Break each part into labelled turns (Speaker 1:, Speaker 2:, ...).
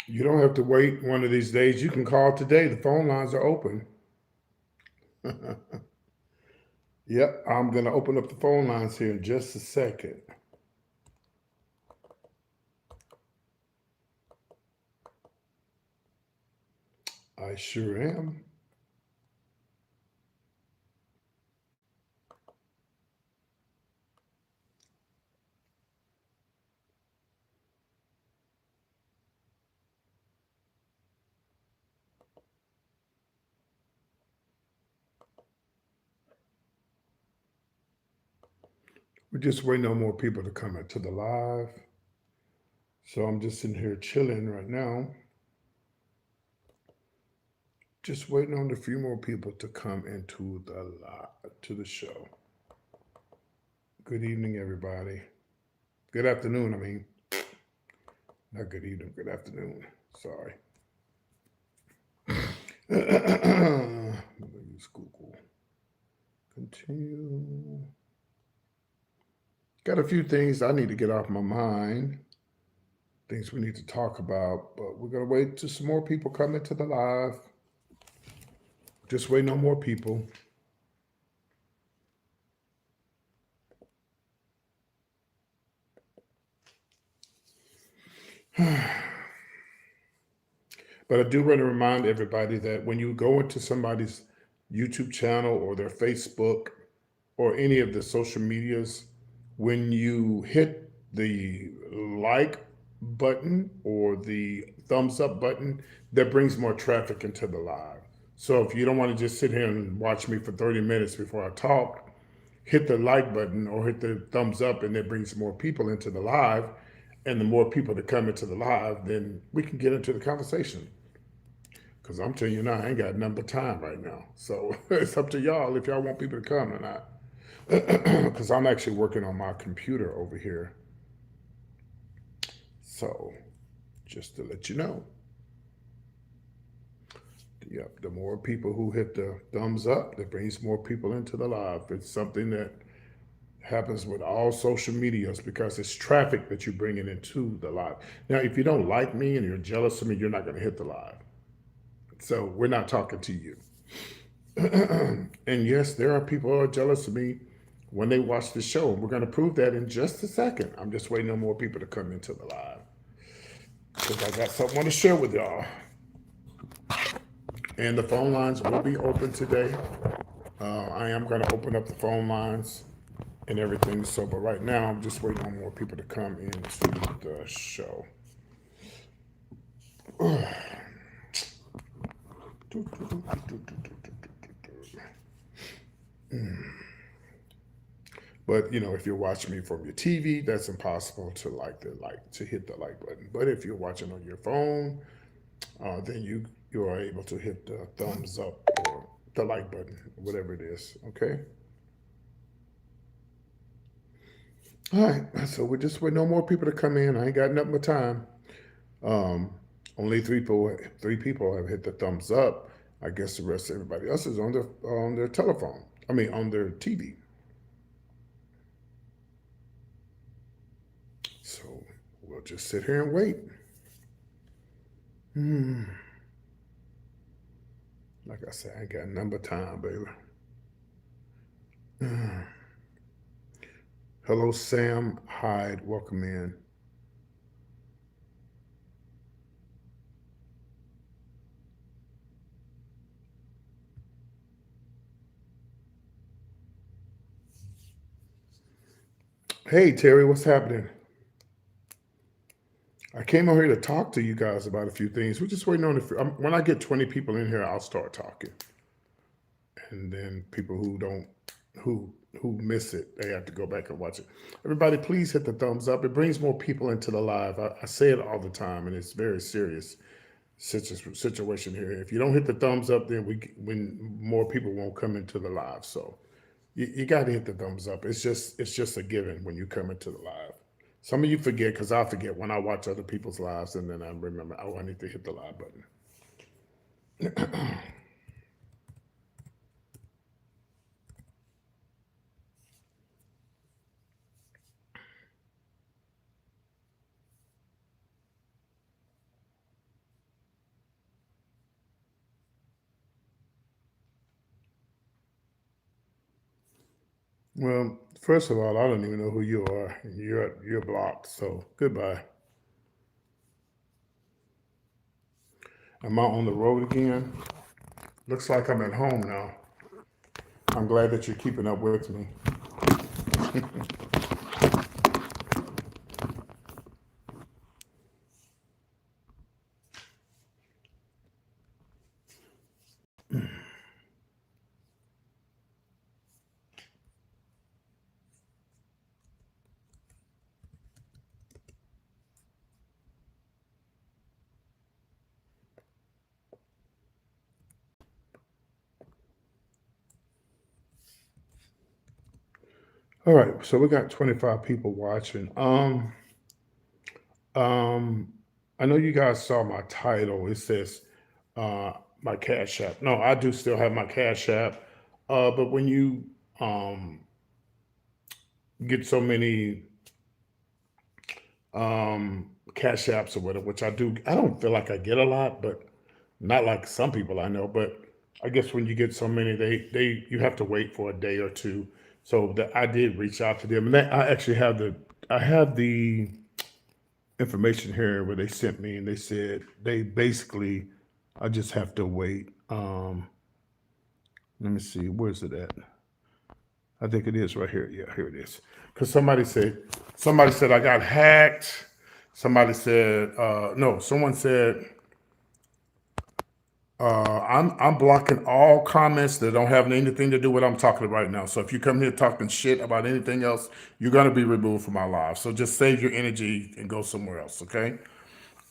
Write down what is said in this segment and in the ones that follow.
Speaker 1: You don't have to wait one of these days. You can call today. The phone lines are open. Yep, I'm going to open up the phone lines here in just a second. I sure am. We're just waiting on more people to come into the live. So I'm just in here chilling right now. Just waiting on a few more people to come into the show. Good evening, everybody. Good afternoon, I mean. Not good evening, good afternoon. Sorry. Use Google. Continue. Got a few things I need to get off my mind. Things we need to talk about, but we're going to wait till some more people come into the live. Just waiting on more people. But I do want to remind everybody that when you go into somebody's YouTube channel or their Facebook or any of the social medias, when you hit the like button or the thumbs up button, that brings more traffic into the live. So if you don't want to just sit here and watch me for 30 minutes before I talk, hit the like button or hit the thumbs up, and it brings more people into the live. And the more people that come into the live, then we can get into the conversation. Because I'm telling you now, I ain't got nothing but time right now. So it's up to y'all if y'all want people to come or not. Because I'm actually working on my computer over here. So just to let you know. Yep, the more people who hit the thumbs up, that brings more people into the live. It's something that happens with all social medias because it's traffic that you're bringing into the live. Now, if you don't like me and you're jealous of me, you're not going to hit the live. So we're not talking to you. And yes, there are people who are jealous of me when they watch the show. We're going to prove that in just a second. I'm just waiting on more people to come into the live because I got something I want to share with y'all. And the phone lines will be open today. I am going to open up the phone lines and everything. So, but right now, I'm just waiting on more people to come into the show. But you know, if you're watching me from your TV, that's impossible to hit the like button. But if you're watching on your phone, then you are able to hit the thumbs up or the like button, whatever it is. Okay. All right. So we're just waiting on more people to come in. I ain't got nothing but time. Um, Only three people have hit the thumbs up. I guess the rest of everybody else is on their telephone. I mean, on their TV. So we'll just sit here and wait. Like I said, I ain't got nothing but time, baby. Hello, Sam Hyde. Welcome in. Hey, Terry, what's happening? I came over here to talk to you guys about a few things. We're just waiting on when I get 20 people in here, I'll start talking. And then people who don't, who who miss it, they have to go back and watch it. Everybody, please hit the thumbs up. It brings more people into the live. I say it all the time, and it's very serious situation here. If you don't hit the thumbs up, then when more people won't come into the live. So You got to hit the thumbs up. It's just a given when you come into the live. Some of you forget because I forget when I watch other people's lives, and then I remember, oh, I need to hit the live button. Well, first of all, I don't even know who you are. You're blocked. So goodbye. Am I on the road again? Looks like I'm at home now. I'm glad that you're keeping up with me. All right, so we got 25 people watching. Um, I know you guys saw my title. It says my Cash App. No, I do still have my Cash App. But when you um, get so many Cash Apps or whatever, which I do, I don't feel like I get a lot, but not like some people I know. But I guess when you get so many, they you have to wait for a day or two. So I did reach out to them, and I actually have the information here where they sent me, and they said they basically I just have to wait. Let me see, where's it at? I think it is right here. Yeah, here it is. Because somebody said I got hacked. Somebody said no. Someone said I'm blocking all comments that don't have anything to do with what I'm talking about right now. So if you come here talking shit about anything else, you're gonna be removed from our live. So just save your energy and go somewhere else. Okay.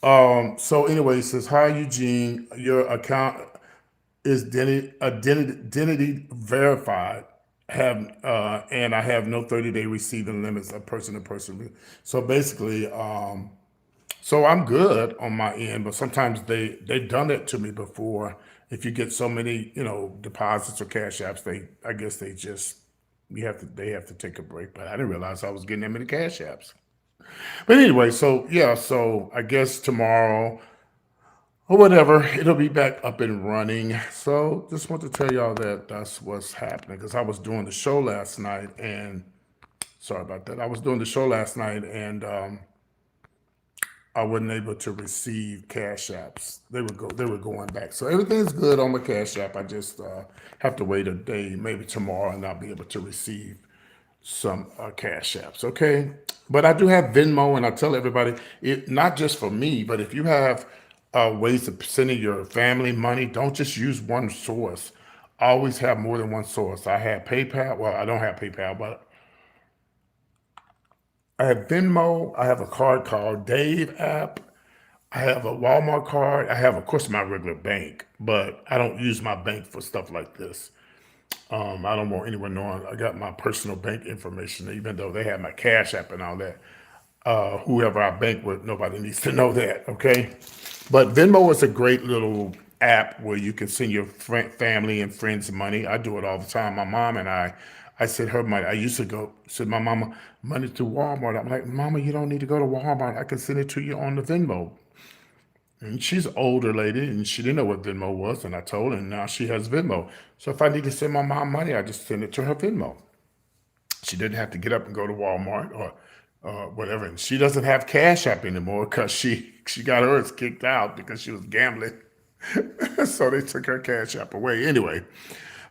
Speaker 1: So anyway, it says, hi Eugene, your account is identity verified. Have and I have no 30-day receiving limits of person to person. So basically, so I'm good on my end, but sometimes they've done it to me before. If you get so many, deposits or cash apps, I guess they just they have to take a break. But I didn't realize I was getting that many cash apps. But anyway, so yeah, so I guess tomorrow or whatever, it'll be back up and running. So just want to tell y'all that that's what's happening because I was doing the show last night and sorry about that. I was doing the show last night and I wasn't able to receive cash apps. They were going back. So everything's good on my cash app. I just have to wait a day, maybe tomorrow, and I'll be able to receive some cash apps. Okay, but I do have Venmo, and I tell everybody it not just for me, but if you have ways of sending your family money, don't just use one source. Always have more than one source. I have PayPal. Well, I don't have PayPal, but I have Venmo. I have a card called Dave app. I have a Walmart card. I have, of course, my regular bank, but I don't use my bank for stuff like this. I don't want anyone knowing I got my personal bank information, even though they have my Cash App and all that. Whoever I bank with, nobody needs to know that, okay? But Venmo is a great little app where you can send your family and friends money. I do it all the time. My mom and I send her money. I used to go send my mama money to Walmart. I'm like, Mama, you don't need to go to Walmart. I can send it to you on the Venmo. And she's an older lady and she didn't know what Venmo was. And I told her, and now she has Venmo. So if I need to send my mom money, I just send it to her Venmo. She didn't have to get up and go to Walmart or whatever. And she doesn't have Cash App anymore because she got hers kicked out because she was gambling. So they took her Cash App away. Anyway,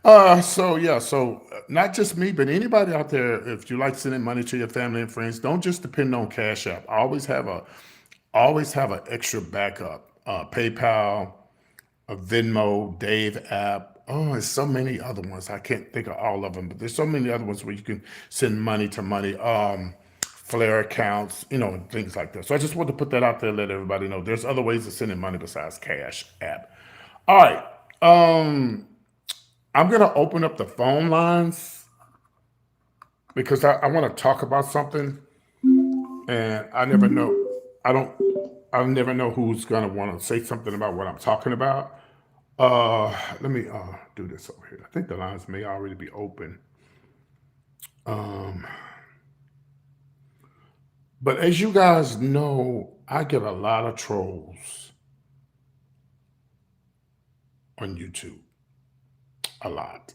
Speaker 1: so yeah, so not just me, but anybody out there, if you like sending money to your family and friends, don't just depend on Cash App. Always have an extra backup. PayPal, a Venmo, Dave app. Oh, there's so many other ones. I can't think of all of them, but there's so many other ones where you can send money to money, Flare accounts, and things like that. So I just want to put that out there, let everybody know there's other ways of sending money besides Cash App. All right. I'm gonna open up the phone lines. because I want to talk about something, and I never know. I don't. I never know who's gonna want to say something about what I'm talking about. Let me do this over here. I think the lines may already be open. Um, but as you guys know, I get a lot of trolls on YouTube. A lot.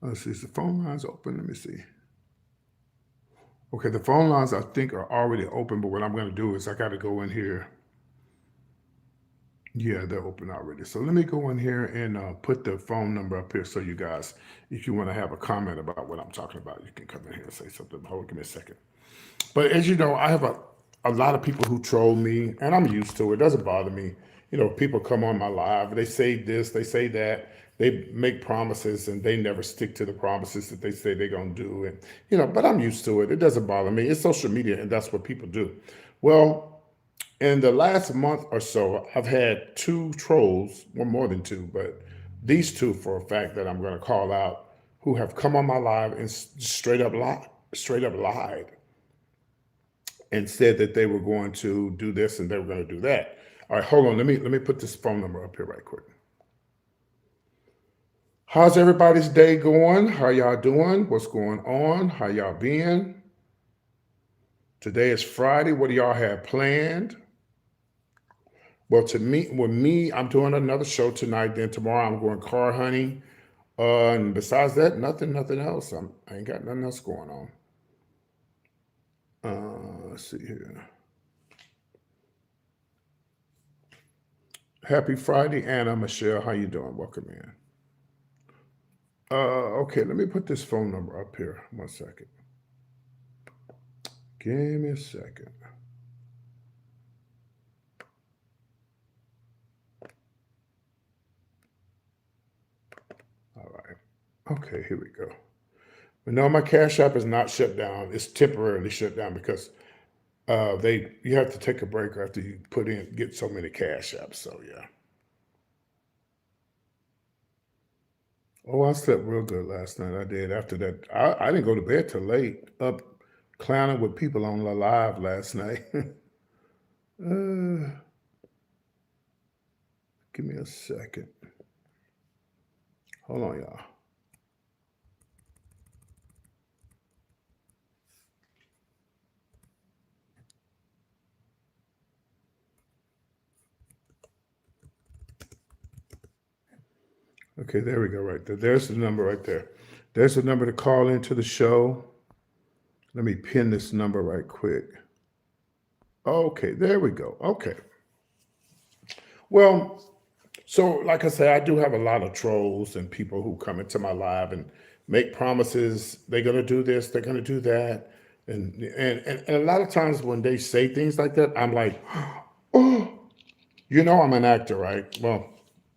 Speaker 1: Let's see. Is the phone lines open? Let me see. Okay, the phone lines I think are already open, but what I'm going to do is I got to go in here. Yeah, they're open already. So let me go in here and put the phone number up here so you guys, if you want to have a comment about what I'm talking about, you can come in here and say something. Hold on, give me a second. But as you know, I have a lot of people who troll me, and I'm used to it. It doesn't bother me. You know, people come on my live, they say this, they say that, they make promises, and they never stick to the promises that they say they're gonna do. And but I'm used to it. It doesn't bother me. It's social media, and that's what people do. Well, in the last month or so, I've had two trolls, well, more than two, but these two for a fact that I'm going to call out, who have come on my live and straight up lied, and said that they were going to do this and they were going to do that. All right, hold on. Let me put this phone number up here right quick. How's everybody's day going? How y'all doing? What's going on? How y'all been? Today is Friday. What do y'all have planned? Well, with me, I'm doing another show tonight. Then tomorrow, I'm going car hunting. And besides that, nothing else. I ain't got nothing else going on. Let's see here. Happy Friday, Anna Michelle. How you doing? Welcome in. Okay, let me put this phone number up here. 1 second. Give me a second. All right. Okay, here we go. But no, my Cash App is not shut down. It's temporarily shut down because you have to take a break after you get so many Cash Apps. So yeah. Oh, I slept real good last night. I did. After that, I didn't go to bed till late. Up clowning with people on the live last night. uh, give me a second. Hold on, y'all. Okay, there we go. Right there. There's the number right there. There's the number to call into the show. Let me pin this number right quick. Okay, there we go. Okay. Well, so like I said, I do have a lot of trolls and people who come into my live and make promises. They're gonna do this, they're gonna do that. And a lot of times when they say things like that, I'm like, oh, I'm an actor, right? Well,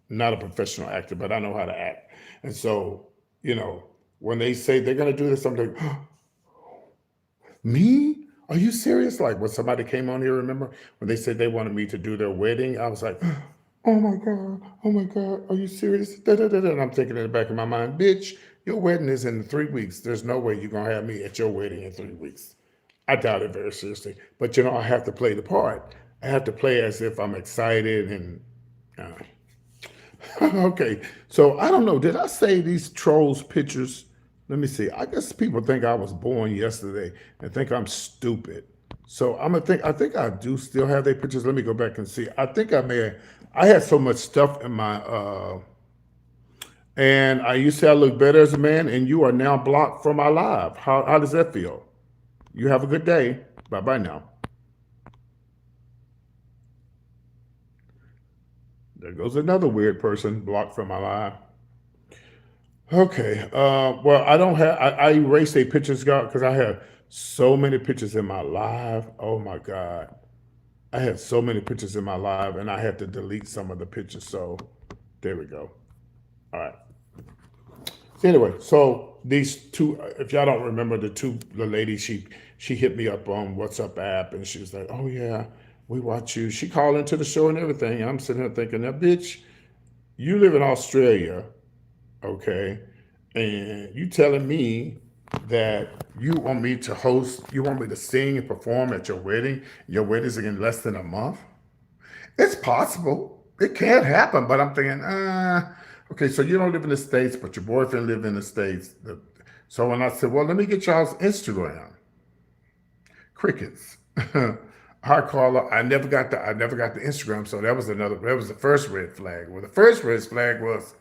Speaker 1: not a professional actor, but I know how to act. And so, you know, when they say they're gonna do this, I'm like, me? Are you serious? Like when somebody came on here, remember when they said they wanted me to do their wedding? I was like, oh my God, are you serious? Da, da, da, da. And I'm thinking in the back of my mind, bitch, your wedding is in 3 weeks. There's no way you're gonna have me at your wedding in 3 weeks. I doubt it very seriously. But I have to play the part. I have to play as if I'm excited and okay. So I don't know. Did I say these trolls pictures? Let me see. I guess people think I was born yesterday and think I'm stupid. So I'm gonna think. I think I do still have their pictures. Let me go back and see. I think I may. I had so much stuff in my. And I used to say I look better as a man, and you are now blocked from my live. How does that feel? You have a good day. Bye bye now. There goes another weird person blocked from my live. Okay. Well, I don't have. I erased a pictures because I have so many pictures in my live. Oh my God. I had so many pictures in my live, and I had to delete some of the pictures. So there we go. All right. So anyway, so these two, if y'all don't remember the lady, she hit me up on WhatsApp app, and she was like, "Oh yeah, we watch you." She called into the show and everything. And I'm sitting here thinking, "Now, bitch, you live in Australia, okay, and you telling me that you want me to host, you want me to sing and perform at your wedding. Your wedding's in less than a month. It's possible. It can happen, but I'm thinking, okay, so you don't live in the States, but your boyfriend lives in the States. So when I said, well, let me get y'all's Instagram, crickets. Hi Carla, I never got the Instagram, so that was the first red flag. Well, the first red flag was,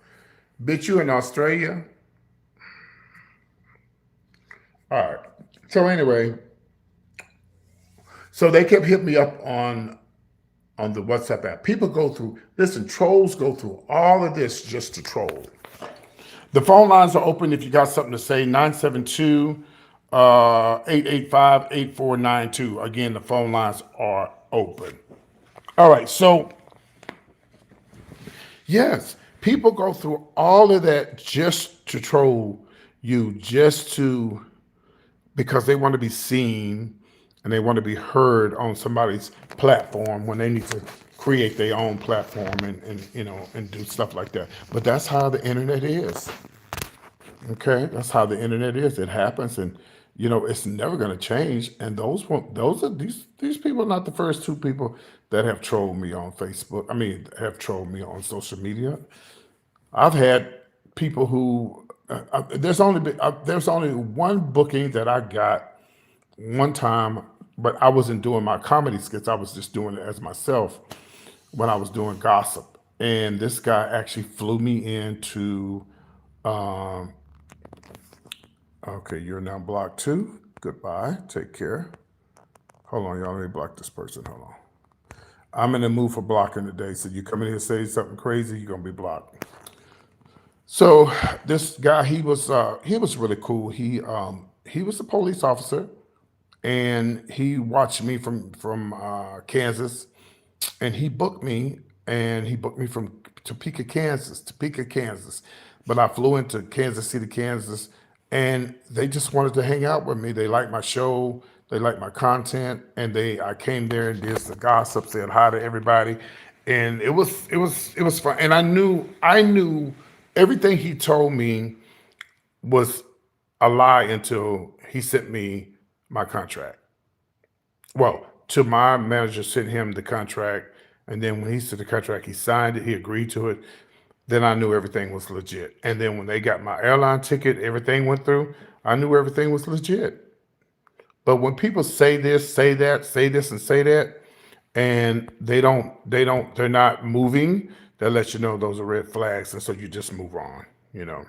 Speaker 1: bitch, you in Australia? All right. So anyway, so they kept hitting me up on the WhatsApp app. People go through, listen, trolls go through all of this just to troll. The phone lines are open if you got something to say. 972 885 8492. Again, the phone lines are open. All right, so yes, people go through all of that just to troll you, just to, because they want to be seen and they want to be heard on somebody's platform when they need to create their own platform and and do stuff like that. But that's how the internet is. Okay, that's how the internet is. It happens, and it's never going to change. And those are these people are not the first two people that have trolled me on Facebook. I mean, have trolled me on social media. I've had people who there's only one booking that I got one time, but I wasn't doing my comedy skits. I was just doing it as myself when I was doing gossip. And this guy actually flew me into, um, okay, you're now blocked too. Goodbye. Take care. Hold on, y'all. Let me block this person. Hold on. I'm in the mood for blocking today. So you come in here and say something crazy, you're gonna be blocked. So this guy, he was really cool. He was a police officer, and he watched me from Kansas, and he booked me from Topeka, Kansas. But I flew into Kansas City, Kansas, and they just wanted to hang out with me. They liked my show, they liked my content, and I came there and did some gossip, said hi to everybody, and it was fun. And I knew everything he told me was a lie until he sent me my contract. Well, to my manager sent him the contract, and then when he sent the contract, he signed it, he agreed to it. Then I knew everything was legit. And then when they got my airline ticket, everything went through. I knew everything was legit. But when people say this, say that, say this, and say that, and they're not moving, that lets you know those are red flags, and so you just move on. You know.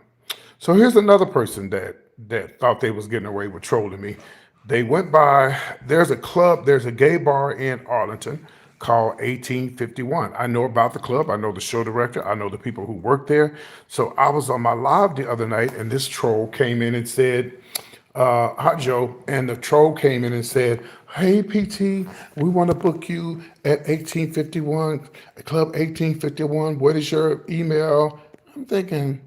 Speaker 1: So here's another person that thought they was getting away with trolling me. They went by, there's a gay bar in Arlington called 1851. I know about the club, I know the show director, I know the people who work there. So I was on my live the other night, and this troll came in and said, hi Joe, and the troll came in and said, hey PT, we want to book you at 1851, Club 1851. What is your email? I'm thinking,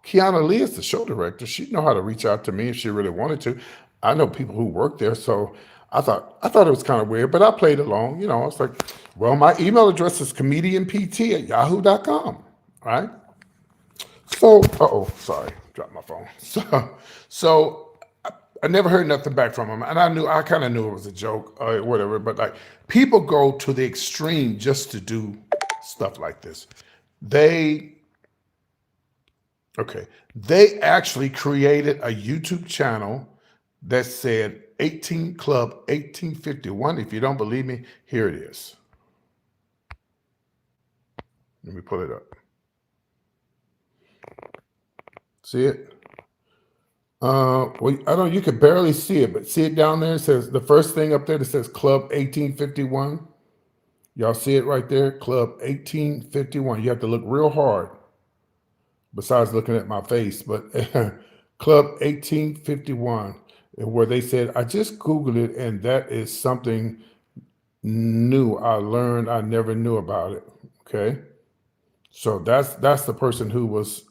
Speaker 1: Kiana Lee is the show director. She'd know how to reach out to me if she really wanted to. I know people who work there, so I thought it was kind of weird, but I played along. I was like, well, my email address is comedianpt@yahoo.com. Right? So, sorry, dropped my phone. So I never heard nothing back from him, and I kind of knew it was a joke or whatever. But like, people go to the extreme just to do stuff like this. They Okay. They actually created a YouTube channel that said 18 Club 1851. If you don't believe me, here it is. Let me pull it up. See it? Well, I don't. You can barely see it, but see it down there. It says the first thing up there that says Club 1851. Y'all see it right there, Club 1851. You have to look real hard, besides looking at my face, but Club 1851, where they said, I just Googled it, and that is something new I learned. I never knew about it. Okay. So that's the person who was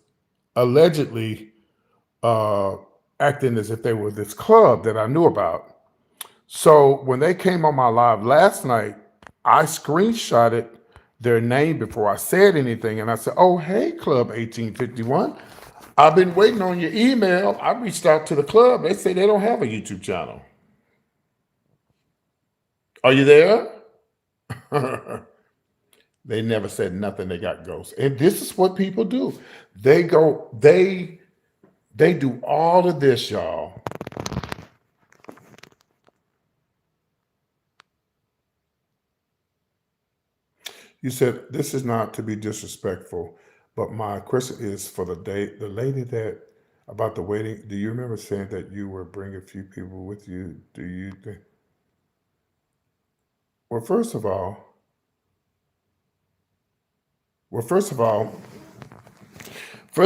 Speaker 1: allegedly uh, acting as if they were this club that I knew about. So when they came on my live last night, I screenshotted their name before I said anything, and I said, "Oh, hey, Club 1851. I've been waiting on your email. I reached out to the club. They say they don't have a YouTube channel. Are you there? They never said nothing. They got ghosts. And this is what people do. They go, they do all of this, y'all. You said this is not to be disrespectful, but my question is for the lady that about the waiting. Do you remember saying that you were bringing a few people with you? Do you think? Well, well, first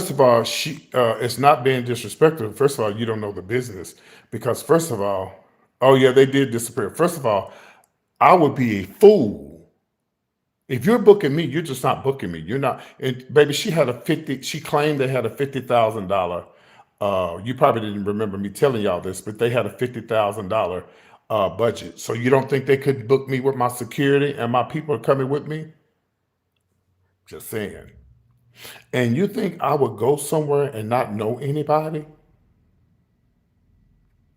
Speaker 1: of all, she it's not being disrespectful. First of all, you don't know the business because first of all, oh yeah, they did disappear. First of all, I would be a fool if you're booking me. You're just not booking me. You're not. And baby, she had a 50. She claimed they had a $50,000. You probably didn't remember me telling y'all this, but they had a $50,000 budget. So you don't think they could book me with my security and my people are coming with me? Just saying. And you think I would go somewhere and not know anybody?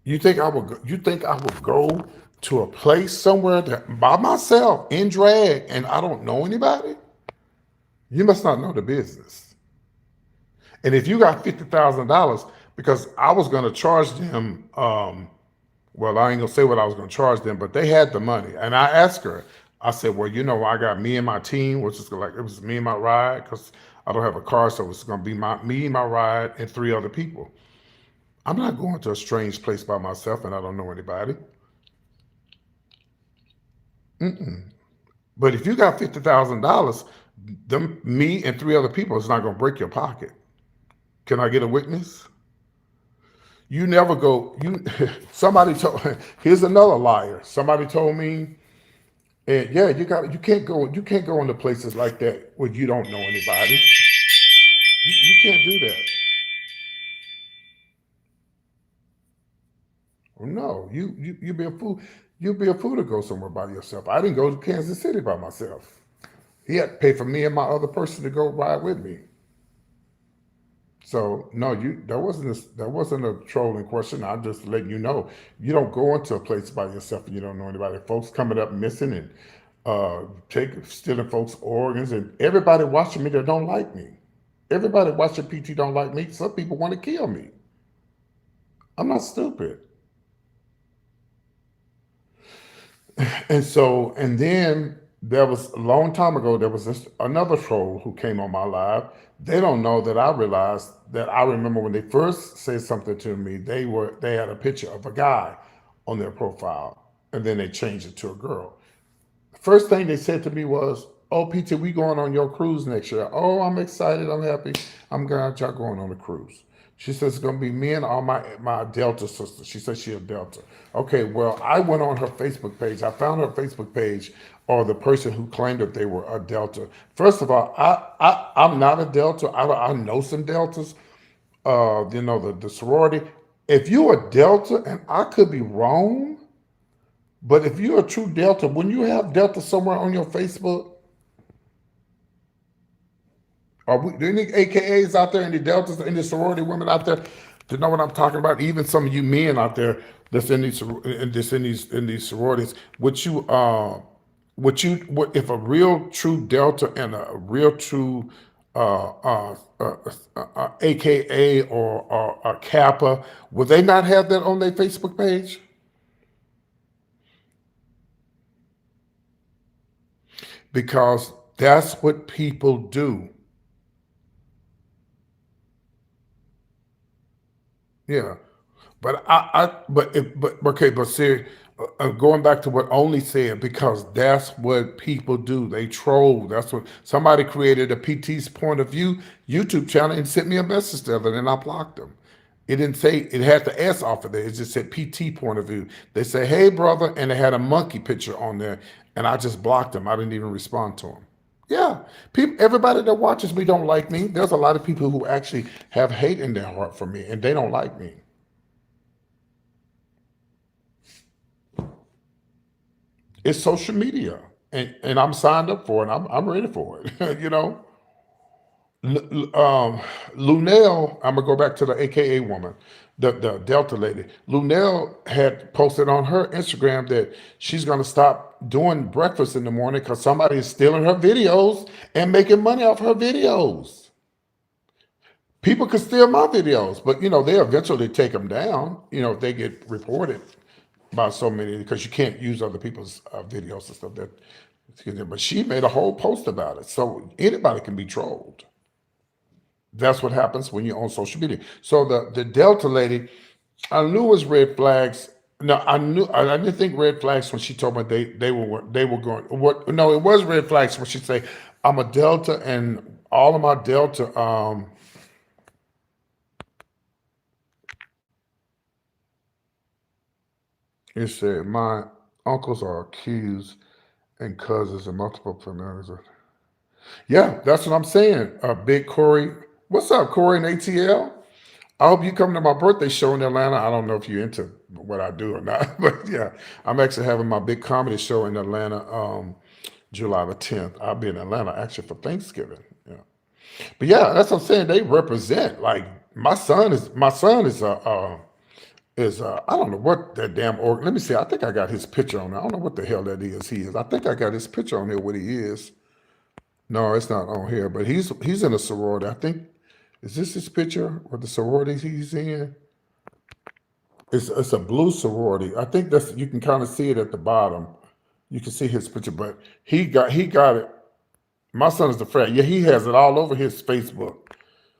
Speaker 1: You think I would go to a place somewhere that, by myself in drag and I don't know anybody? You must not know the business. And if you got $50,000, because I was going to charge them, well, I ain't gonna say what I was gonna charge them, but they had the money. And I asked her, I said, well, I got me and my team, which is like it was me and my ride, because I don't have a car, so it's gonna be me, my ride, and three other people. I'm not going to a strange place by myself and I don't know anybody. But if you got $50,000, them me and three other people is not gonna break your pocket. Can I get a witness? You never go. You somebody told. Here's another liar. Somebody told me, and yeah, you can't go. You can't go into places like that where you don't know anybody. You can't do that. No, you be a fool. You'd be a fool to go somewhere by yourself. I didn't go to Kansas City by myself. He had to pay for me and my other person to go ride with me. So no, that wasn't a trolling question. I'm just letting you know you don't go into a place by yourself and you don't know anybody. Folks coming up missing and stealing folks' organs, and everybody watching me that don't like me. Everybody watching PT don't like me. Some people want to kill me. I'm not stupid. And then there was a long time ago, there was another troll who came on my live. They don't know that I realized that I remember when they first said something to me, they had a picture of a guy on their profile and then they changed it to a girl. First thing they said to me was, "Oh, Peter, we going on your cruise next year." Oh, I'm excited. I'm happy. I'm glad y'all going on a cruise. She says it's gonna be me and all my Delta sisters. She says she a Delta. Okay, well, I went on her Facebook page. I found her Facebook page or the person who claimed that they were a Delta. First of all, I'm not a Delta. I know some Deltas. The sorority. If you're a Delta, and I could be wrong, but if you're a true Delta, when you have Delta somewhere on your Facebook, any AKAs out there, any Deltas, any sorority women out there to know what I'm talking about? Even some of you men out there that's in these sororities, if a real true Delta and a real true AKA or a Kappa, would they not have that on their Facebook page? Because that's what people do. Yeah, but okay, but see, going back to what Only said, because that's what people do. They troll. That's what somebody created a PT's point of view YouTube channel and sent me a message the other, day, and I blocked them. It didn't say it had the S off of there. It just said PT point of view. They say, "Hey, brother," and they had a monkey picture on there, and I just blocked them. I didn't even respond to them. Yeah, people, everybody that watches me don't like me. There's a lot of people who actually have hate in their heart for me, and they don't like me. It's social media, and I'm signed up for it. I'm ready for it. Lunel, I'm gonna go back to the AKA woman, the Delta lady. Lunel had posted on her Instagram that she's gonna stop doing breakfast in the morning because somebody is stealing her videos and making money off her videos. People can steal my videos, but they eventually take them down. If they get reported by so many, because you can't use other people's videos and stuff. But she made a whole post about it, so anybody can be trolled. That's what happens when you're on social media. So the Delta lady, I knew it was red flags. No, I didn't think red flags when she told me they were going. What? No, it was red flags when she say I'm a Delta and all of my Delta. It said my uncles are accused and cousins and multiple families. Yeah, that's what I'm saying. Big Corey, what's up, Corey and ATL? I hope you come to my birthday show in Atlanta. I don't know if you're into what I do or not, but yeah, I'm actually having my big comedy show in Atlanta, July the 10th. I'll be in Atlanta actually for Thanksgiving. Yeah, but yeah, that's what I'm saying. They represent like my son is I don't know what that damn org. Let me see. I think I got his picture on there. I don't know what the hell that is. He is. I think I got his picture on here. What he is. No, it's not on here. But he's in a sorority. I think is this his picture or the sorority he's in? It's a blue sorority. I think that's you can kind of see it at the bottom. You can see his picture, but he got it. My son is the frat. Yeah, he has it all over his Facebook.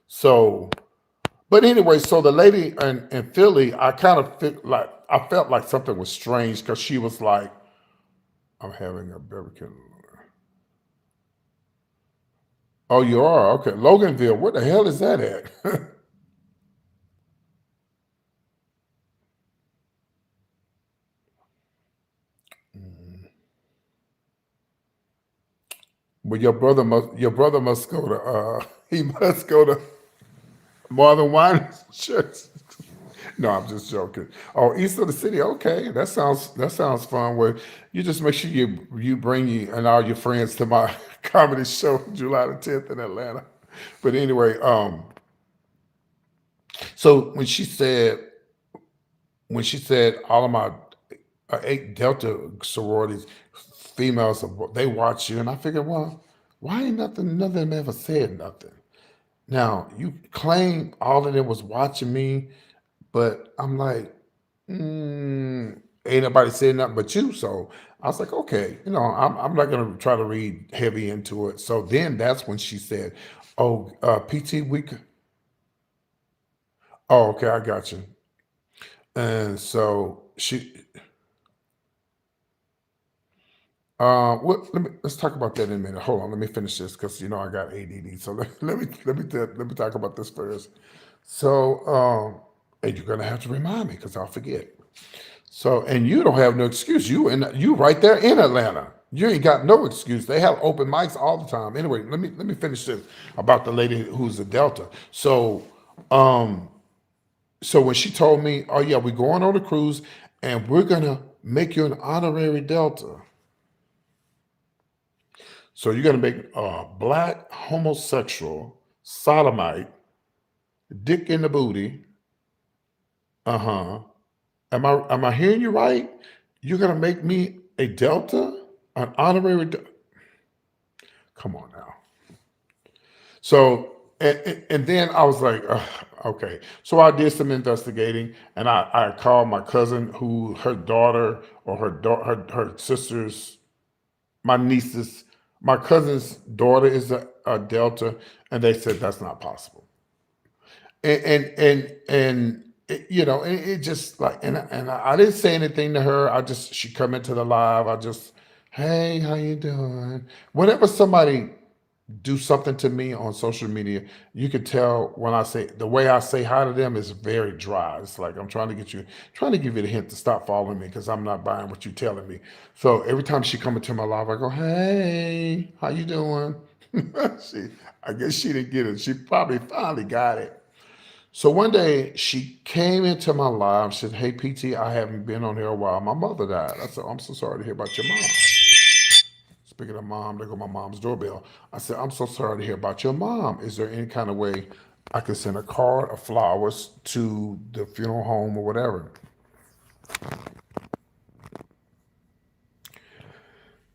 Speaker 1: So, but anyway, so the lady in Philly, I felt like something was strange because she was like, "I'm having a barbecue." Oh, you are okay, Loganville. What the hell is that at? Well, your brother must go to he must go to more than one church. No, I'm just joking. Oh, east of the city. Okay, that sounds fun. Where you just make sure you bring you and all your friends to my comedy show July the 10th in Atlanta. But anyway, so when she said all of my eight Delta sororities, females, they watch you, and I figured, well, why ain't nothing? None of them ever said nothing. Now you claim all of them was watching me, but I'm like, ain't nobody saying nothing but you. So I was like, okay, I'm not gonna try to read heavy into it. So then that's when she said, "Oh, PT week." Oh, okay, I got you. And so let's talk about that in a minute. Hold on, let me finish this because I got ADD. So let me talk about this first. So, and you're gonna have to remind me because I'll forget. So, and you don't have no excuse. You right there in Atlanta. You ain't got no excuse. They have open mics all the time. Anyway, let me finish this about the lady who's a Delta. Um, so when she told me, "Oh yeah, we're going on a cruise, and we're gonna make you an honorary Delta. So you're gonna make a black homosexual sodomite, dick in the booty. Uh huh. Am I hearing you right? You're gonna make me a Delta, an honorary. Come on now. So and then I was like, "Ugh, okay." So I did some investigating, and I called my cousin, who her daughter or her sisters, my nieces, my cousin's daughter is a Delta, and they said that's not possible. And it just like and I didn't say anything to her. She come into the live. Hey, how you doing? Whenever somebody do something to me on social media, you could tell when I say the way I say hi to them is very dry. It's like I'm trying to give you the hint to stop following me because I'm not buying what you're telling me. So every time she come into my live, I go, "Hey, how you doing?" she, I guess she didn't get it. She probably finally got it. So one day she came into my live, said, "Hey PT, I haven't been on here a while. My mother died." I said, "I'm so sorry to hear about your mom." Speaking of mom, there go my mom's doorbell. I said, I'm so sorry to hear about your mom. Is there any kind of way I could send a card or flowers to the funeral home or whatever?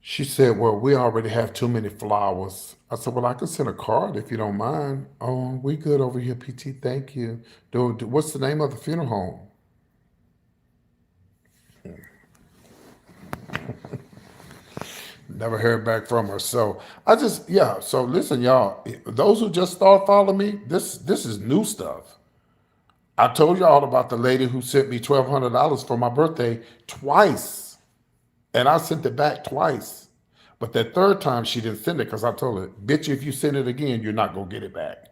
Speaker 1: She said, well, we already have too many flowers. I said, well, I could send a card if you don't mind. Oh, we good over here, PT. Thank you. What's the name of the funeral home? Never heard back from her. So I just, yeah. So listen, y'all, those who just start following me, this is new stuff. I told y'all about the lady who sent me $1,200 for my birthday twice. And I sent it back twice. But that third time she didn't send it because I told her, bitch, if you send it again, you're not gonna get it back.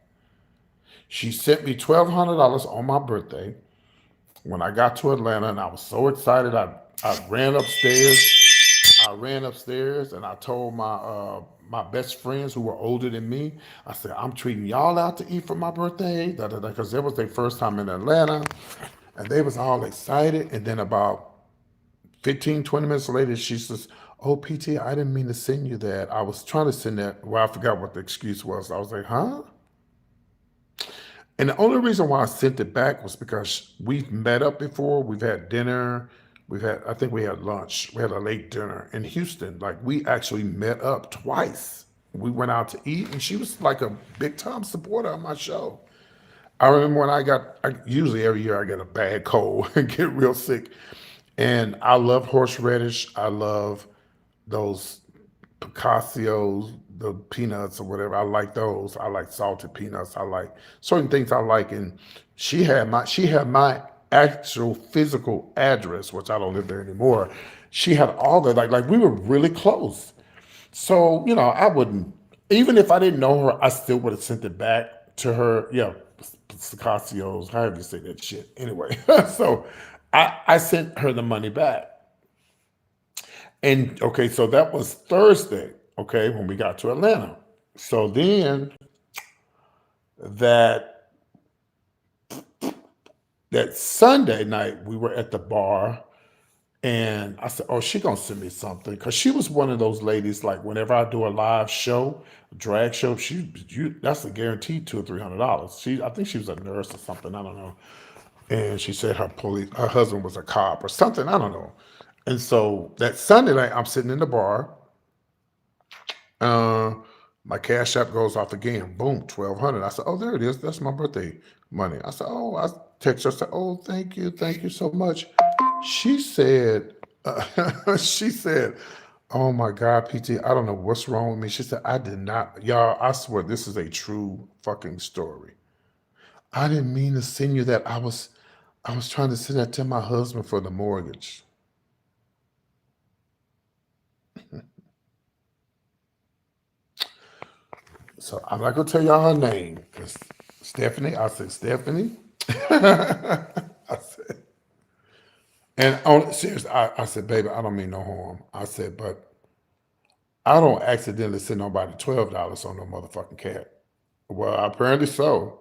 Speaker 1: She sent me $1,200 on my birthday when I got to Atlanta, and I was so excited. I ran upstairs. I ran upstairs and I told my best friends who were older than me. I said, I'm treating y'all out to eat for my birthday, because it was their first time in Atlanta, and they was all excited. And then about 15, 20 minutes later, she says, oh, PT, I didn't mean to send you that. I was trying to send that. Well, I forgot what the excuse was. I was like, huh? And the only reason why I sent it back was because we've met up before. We've had dinner. I think we had lunch. We had a late dinner in Houston. Like, we actually met up twice. We went out to eat, and she was like a big time supporter of my show. I remember when usually every year I get a bad cold and get real sick. And I love horseradish. I love those pistachios, the peanuts or whatever. I like those. I like salted peanuts. I like certain things I like. And she had my actual physical address, which I don't live there anymore. She had all that, like we were really close. So, I wouldn't, even if I didn't know her, I still would have sent it back to her. Yeah, pistachios, however you say that shit. Anyway, so I sent her the money back. And okay, so that was Thursday, okay, when we got to Atlanta. So then that that Sunday night we were at the bar, and I said, oh, she gonna send me something. Cause she was one of those ladies, like whenever I do a live show, a drag show, that's a guaranteed $200 or $300. I think she was a nurse or something, I don't know. And she said her husband was a cop or something, I don't know. And so that Sunday night, I'm sitting in the bar. Uh, my cash app goes off again. Boom, 1,200. I said, oh, there it is. That's my birthday money. I said, oh, I text her. I said, oh, thank you so much. She said, she said, oh my God, PT, I don't know what's wrong with me. She said, I did not, y'all. I swear this is a true fucking story. I didn't mean to send you that. I was trying to send that to my husband for the mortgage. So I'm not gonna tell y'all her name. It's Stephanie. I said, Stephanie. I said, and on serious, I said, baby, I don't mean no harm. I said, but I don't accidentally send nobody $12 on no motherfucking cat. Well, apparently so.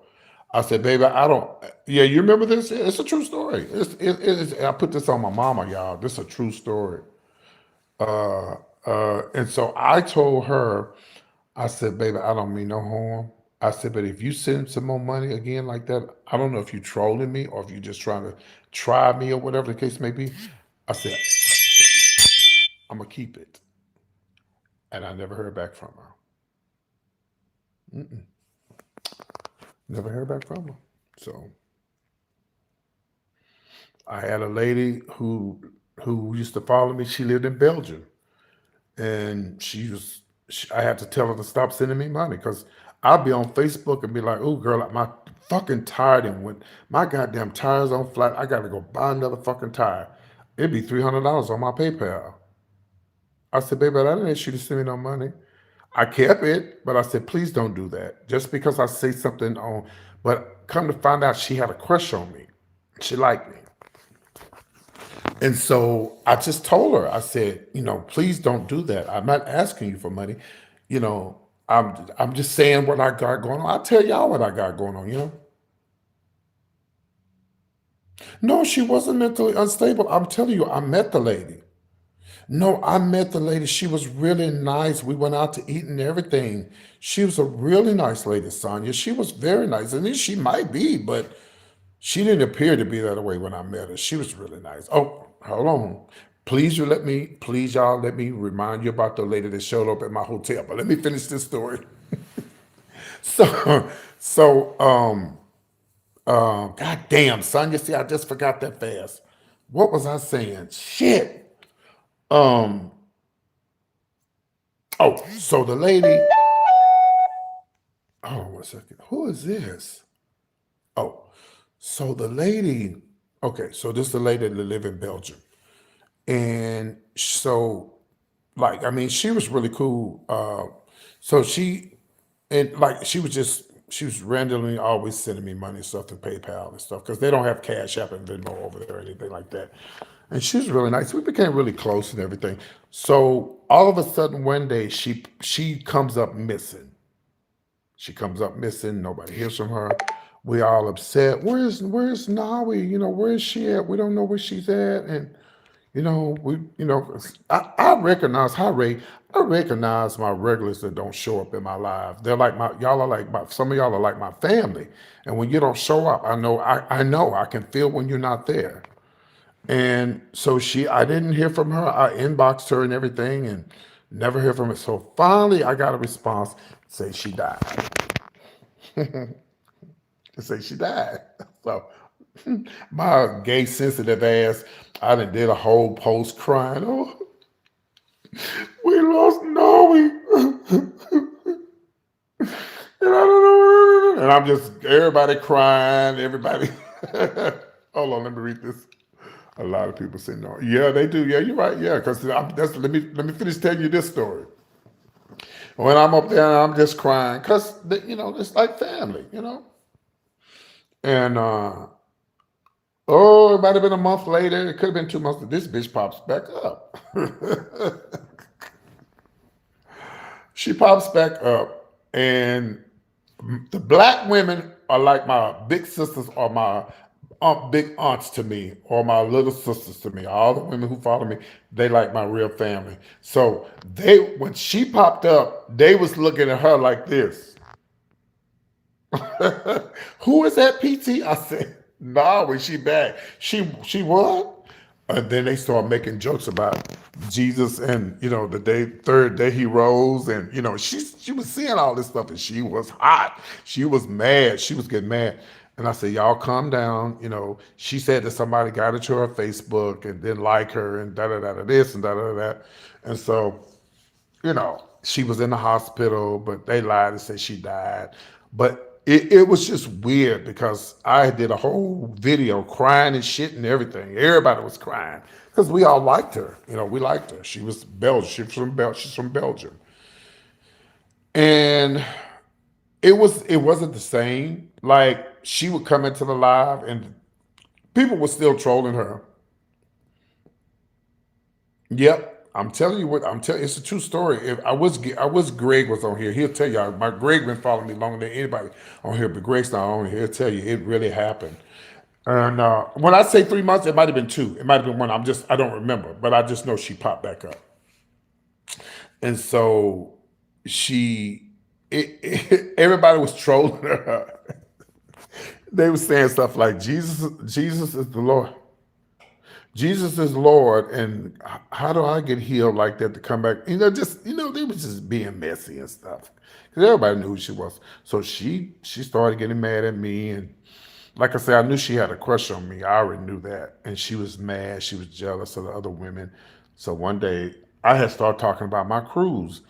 Speaker 1: I said, baby, I don't. Yeah, you remember this? Yeah, it's a true story. I put this on my mama, y'all. This is a true story. Uh, and so I told her, I said, baby, I don't mean no harm. I said, but if you send some more money again like that, I don't know if you trolling me or if you just trying to try me or whatever the case may be. I said, I'm gonna keep it. And I never heard back from her. Mm-mm. Never heard back from her. So I had a lady who used to follow me. She lived in Belgium, and I had to tell her to stop sending me money because I'd be on Facebook and be like, oh girl, my fucking tire and when my goddamn tire's on flat, I gotta go buy another fucking tire. It'd be $300 on my PayPal. I said, baby, I didn't ask you to send me no money. I kept it, but I said, please don't do that. Just because I say something on, but come to find out she had a crush on me. She liked me. And so I just told her, I said, please don't do that. I'm not asking you for money. You know, I'm just saying what I got going on. I tell y'all what I got going on. No, she wasn't mentally unstable. I'm telling you, I met the lady. No, I met the lady. She was really nice. We went out to eat and everything. She was a really nice lady, Sonia. She was very nice. And then she might be, but she didn't appear to be that way when I met her. She was really nice. Oh, hold on. Please, y'all, let me remind you about the lady that showed up at my hotel. But let me finish this story. So, so, God damn, Sonia, see, I just forgot that fast. What was I saying? Shit. Um, oh, so the lady, oh, 1 second. Who is this? Oh, so the lady, okay, so this is the lady that live in Belgium. And so, like, I mean, she was really cool. So she was randomly always sending me money and stuff to PayPal and stuff because they don't have Cash App and Venmo over there or anything like that. And she was really nice. We became really close and everything. So all of a sudden one day she comes up missing. She comes up missing. Nobody hears from her. We all upset. Where's Nawi? Where is she at? We don't know where she's at. And I recognize, hi Ray, I recognize my regulars that don't show up in my life. They're like y'all are like some of y'all are like my family. And when you don't show up, I know, I can feel when you're not there. And so I didn't hear from her. I inboxed her and everything and never hear from her. So finally I got a response, say she died. To say she died. So my gay sensitive ass, I done did a whole post crying. Oh, we lost Norway. And I don't know. And I'm just everybody crying, everybody. Hold on, let me read this. A lot of people say no. Yeah, they do. Yeah, you're right. Yeah, because let me finish telling you this story. When I'm up there, I'm just crying because it's like family. And oh, it might have been a month later. It could have been 2 months. This bitch pops back up. She pops back up, and the black women are like my big sisters or my big aunts to me, or my little sisters to me. All the women who follow me, they like my real family. So when she popped up, they was looking at her like this. Who is that, PT? I said, nah, when she back. She what? And then they start making jokes about Jesus and the third day he rose, and she was seeing all this stuff and she was hot. She was mad. She was getting mad. And I said, y'all calm down. She said that somebody got into her Facebook and didn't like her and da da da da this and da da da that. And so she was in the hospital, but they lied and said she died. But it was just weird because I did a whole video crying and shit and everything. Everybody was crying because we all liked her. We liked her. She was Belgian. She's from Belgium. And it wasn't the same. Like she would come into the live and people were still trolling her. Yep. I'm telling you what I'm telling. It's a true story. If I wish Greg was on here. He'll tell you. My Greg been following me longer than anybody on here, but Greg's not on here. He'll tell you it really happened. And when I say 3 months, it might have been two. It might have been one. I don't remember, but I just know she popped back up. And so everybody was trolling her. They were saying stuff like Jesus is the Lord. Jesus is Lord, and how do I get healed like that to come back? They was just being messy and stuff. Because everybody knew who she was. So she started getting mad at me, and like I said, I knew she had a crush on me. I already knew that. And she was mad. She was jealous of the other women. So one day, I had started talking about my cruise.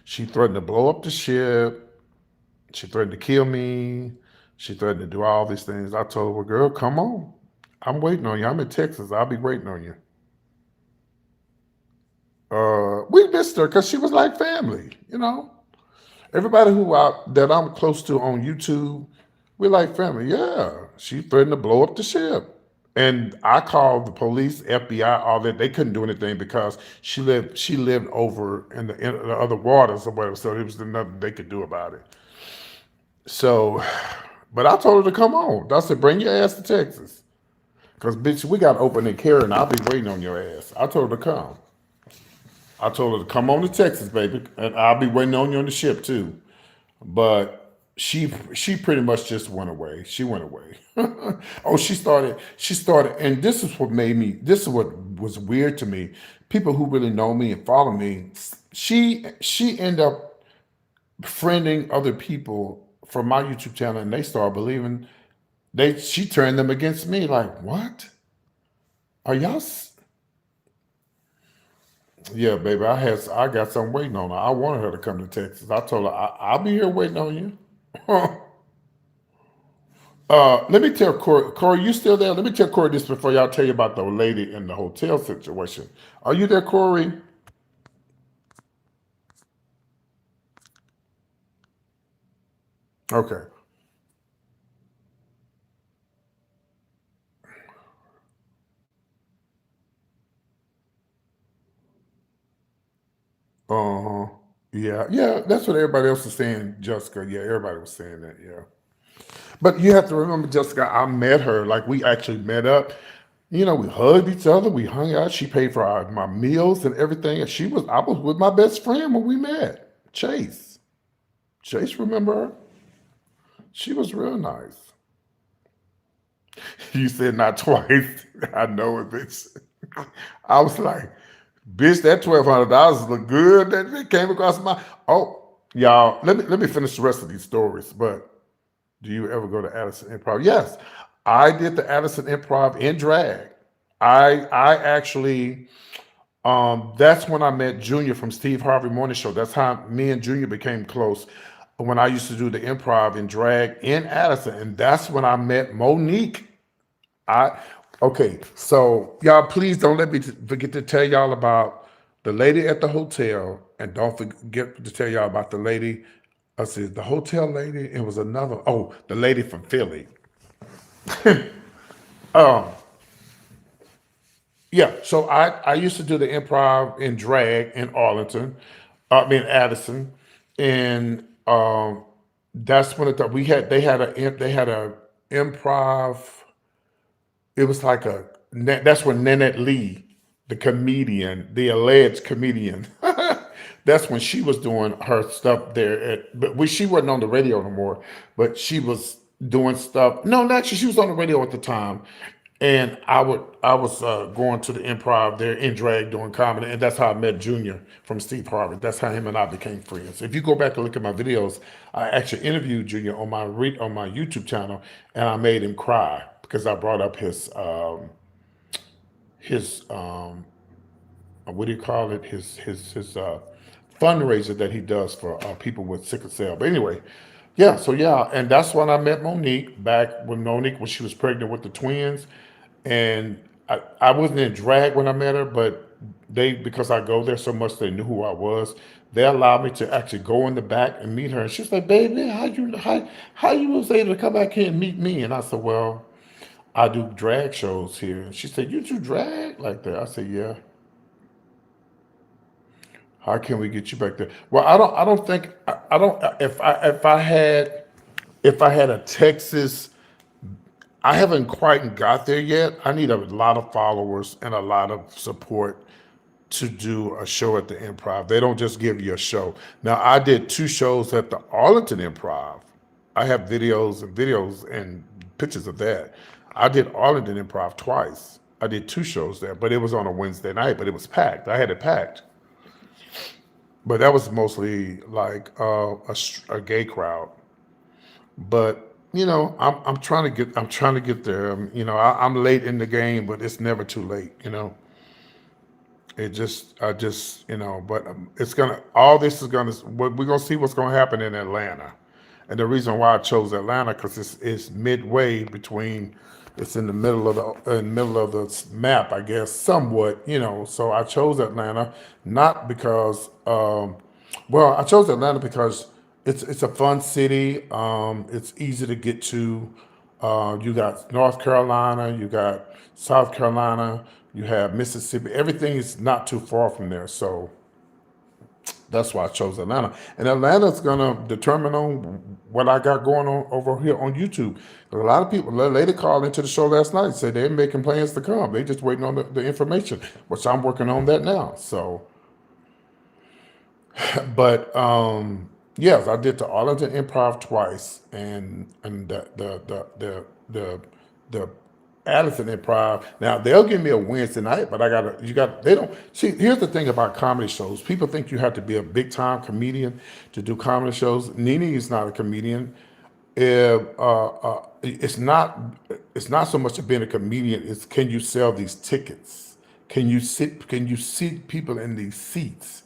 Speaker 1: She threatened to blow up the ship. She threatened to kill me. She threatened to do all these things. I told her, girl, come on. I'm waiting on you. I'm in Texas. I'll be waiting on you. We missed her because she was like family. Everybody that I'm close to on YouTube, we're like family. Yeah, she threatened to blow up the ship. And I called the police, FBI, all that. They couldn't do anything because she lived over in the other waters or whatever. So there was nothing they could do about it. So, but I told her to come on. I said, bring your ass to Texas. Because, bitch, we got open and carry, and I'll be waiting on your ass. I told her to come. I told her to come on to Texas, baby, and I'll be waiting on you on the ship too. But she pretty much just went away. She went away. Oh, she started, and this is what made me. This is what was weird to me. People who really know me and follow me, she ended up friending other people from my YouTube channel, and they started believing she turned them against me. Like, what are y'all? Yeah, baby, I got something waiting on her. I wanted her to come to Texas. I told her I'll be here waiting on you. Let me tell Corey. Corey, you still there? Let me tell Corey this before y'all tell you about the lady in the hotel situation. Are you there, Corey? Okay. Uh huh. Yeah, yeah. That's what everybody else was saying, Jessica. Yeah, everybody was saying that. Yeah. But you have to remember, Jessica, I met her. Like, we actually met up. We hugged each other. We hung out. She paid for my meals and everything. And I was with my best friend when we met, Chase. Chase, remember her? She was real nice. You said not twice. I know it, bitch. I was like, bitch, that $1,200 look good. That it came across my. Oh, y'all. Let me finish the rest of these stories. But do you ever go to Addison Improv? Yes, I did the Addison Improv in drag. I actually that's when I met Junior from Steve Harvey Morning Show. That's how me and Junior became close when I used to do the improv in drag in Addison, and that's when I met Monique. I Okay, so y'all please don't let me forget to tell y'all about the lady at the hotel, and don't forget to tell y'all about the lady. I said the hotel lady. It was another. Oh, the lady from Philly. Um, Yeah, so I used to do the improv in drag in Arlington, I mean Addison, and that's when we had they had a improv. It was like that's when Nanette Lee, the comedian, the alleged comedian, that's when she was doing her stuff there. She wasn't on the radio no more, but she was doing stuff. No, actually, she was on the radio at the time, and I was going to the improv there in drag doing comedy, and that's how I met Junior from Steve Harvey. That's how him and I became friends. If you go back and look at my videos, I actually interviewed Junior on my YouTube channel, and I made him cry because I brought up his what do you call it? His fundraiser that he does for people with sickle cell. But anyway, yeah. So yeah, and that's when I met Monique back when she was pregnant with the twins, and I wasn't in drag when I met her, but because I go there so much, they knew who I was. They allowed me to actually go in the back and meet her, and she's like, "Baby, how you was able to come back here and meet me?" And I said, "Well, I do drag shows here." And she said, "You do drag like that?" I said, "Yeah." How can we get you back there? Well, I don't think I don't if I had a Texas, I haven't quite got there yet. I need a lot of followers and a lot of support to do a show at the Improv. They don't just give you a show. Now, I did 2 shows at the Arlington Improv. I have videos and pictures of that. I did Arlington Improv twice. I did 2 shows there, but it was on a Wednesday night, but it was packed. I had it packed. But that was mostly like a gay crowd. But I'm trying to get there. I'm late in the game, but it's never too late. But it's gonna. All this is gonna. We're gonna see what's gonna happen in Atlanta, and the reason why I chose Atlanta because it's midway between. It's in the middle of the map, I guess, somewhat. So I chose Atlanta not because. Well, I chose Atlanta because it's a fun city. It's easy to get to. You got North Carolina, you got South Carolina, you have Mississippi. Everything is not too far from there. So that's why I chose Atlanta. And Atlanta's gonna determine on what I got going on over here on YouTube. A lot of people, a lady called into the show last night and said they're making plans to come. They just waiting on the information, which I'm working on that now. So But yes, I did the Arlington Improv twice, and the the Addison Improv. Now they'll give me a Wednesday night, but I gotta you got they don't see. Here's the thing about comedy shows: people think you have to be a big time comedian to do comedy shows. Nene is not a comedian. It's not so much of being a comedian. It's can you sell these tickets? Can you sit people in these seats?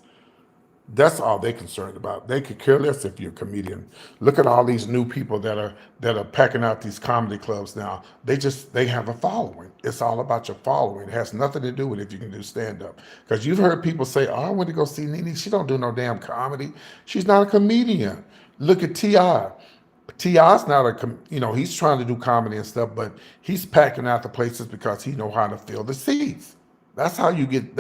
Speaker 1: That's all they're concerned about. They could care less if you're a comedian. Look at all these new people that are packing out these comedy clubs now. They have a following. It's all about your following. It has nothing to do with if you can do stand up. Because you've heard people say, "Oh, I went to go see Nene. She don't do no damn comedy. She's not a comedian." Look at Ti. Ti's not he's trying to do comedy and stuff, but he's packing out the places because he know how to fill the seats. That's how you get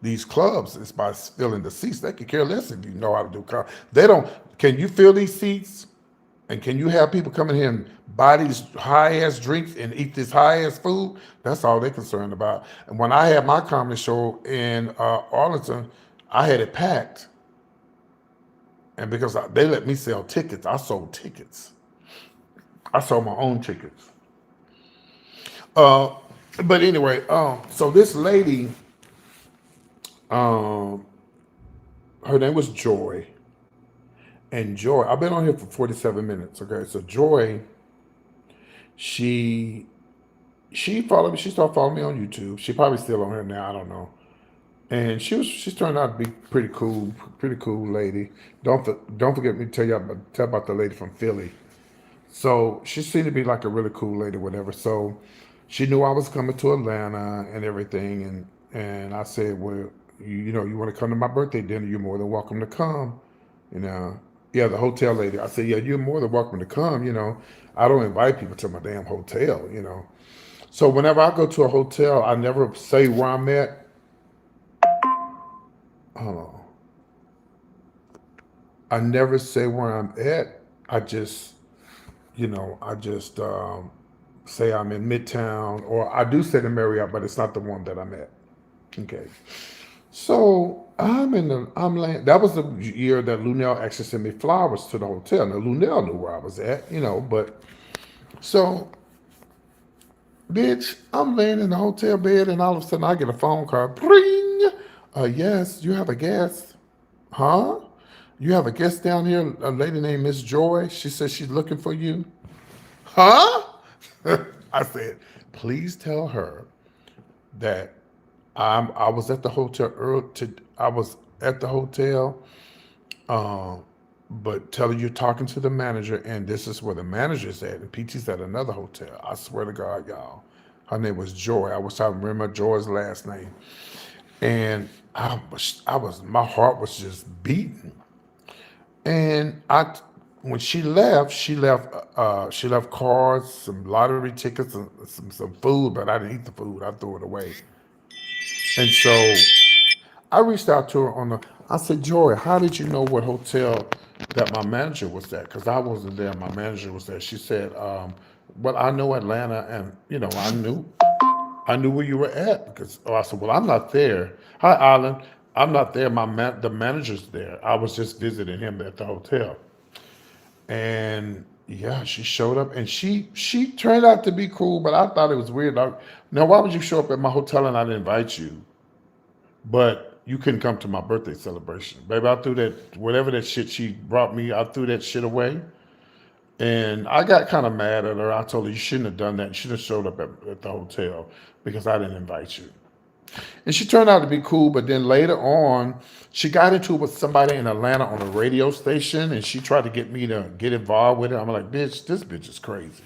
Speaker 1: these clubs is by filling the seats. They could care less if you know how to do comedy. They don't. Can you fill these seats? And can you have people come in here and buy these high ass drinks and eat this high ass food? That's all they're concerned about. And when I had my comedy show in Arlington, I had it packed. And because they let me sell tickets, I sold tickets. I sold my own tickets. Uh, but anyway, so this lady, um, her name was Joy. And Joy, I've been on here for 47 minutes. Okay, so Joy, she she followed me. She started following me on YouTube. She probably still on here now. I don't know. And she's turned out to be pretty cool lady. Don't forget me to tell about the lady from Philly. So she seemed to be like a really cool lady, whatever. So she knew I was coming to Atlanta and everything, and I said, well, you want to come to my birthday dinner? You're more than welcome to come. You know, yeah, the hotel lady. I said, yeah, you're more than welcome to come. I don't invite people to my damn hotel. So whenever I go to a hotel, I never say where I'm at. Hold on. I never say where I'm at. I just, I just say I'm in Midtown, or I do say the Marriott, but it's not the one that I'm at. Okay. So I'm laying. That was the year that Lunel actually sent me flowers to the hotel. Now Lunel knew where I was at, but so, bitch, I'm laying in the hotel bed, and all of a sudden I get a phone call. Bring. Yes, you have a guest. Huh? You have a guest down here, a lady named Miss Joy. She says she's looking for you. Huh? I said, please tell her that I was at the hotel I was at the hotel, um, but tell her you're talking to the manager, and this is where the manager's at, and PT's at another hotel. I swear to God, y'all. Her name was Joy. I was trying to remember Joy's last name. And my heart was just beating. And when she left cards, some lottery tickets, and some food, but I didn't eat the food. I threw it away. And so I reached out to her I said, Joy, how did you know what hotel that my manager was at? Because I wasn't there. My manager was there. She said, well, I know Atlanta, and I knew where you were at because I said, well, I'm not there. Hi, Alan. I'm not there. The manager's there. I was just visiting him at the hotel. And yeah, she showed up, and she turned out to be cool, but I thought it was weird. Now, why would you show up at my hotel and I didn't invite you? But you couldn't come to my birthday celebration. Baby, I threw that, whatever that shit she brought me, I threw that shit away. And I got kind of mad at her. I told her, you shouldn't have done that. You should have showed up at the hotel because I didn't invite you. And she turned out to be cool, but then later on, she got into it with somebody in Atlanta on a radio station, and she tried to get me to get involved with it. I'm like, bitch, this bitch is crazy.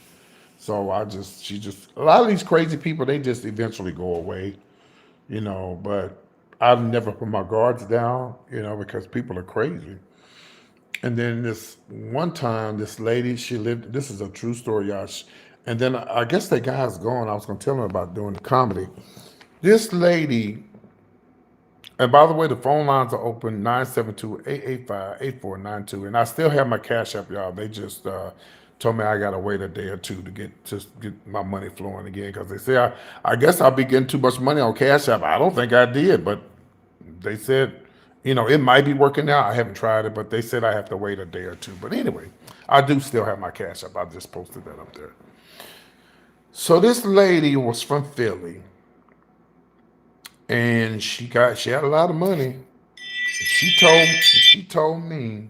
Speaker 1: So a lot of these crazy people, they just eventually go away, but I've never put my guards down, because people are crazy. And then this one time, this lady, this is a true story, y'all. And then I guess that guy's gone. I was going to tell him about doing the comedy. This lady, and by the way, the phone lines are open 972-885-8492. And I still have my Cash App, y'all. They just told me I got to wait a day or two to get my money flowing again because they say I guess I'll be getting too much money on Cash App. I don't think I did, but they said It might be working out. I haven't tried it, but they said I have to wait a day or two. But anyway, I do still have my Cash App. I just posted that up there. So this lady was from Philly, and she had a lot of money. She told me,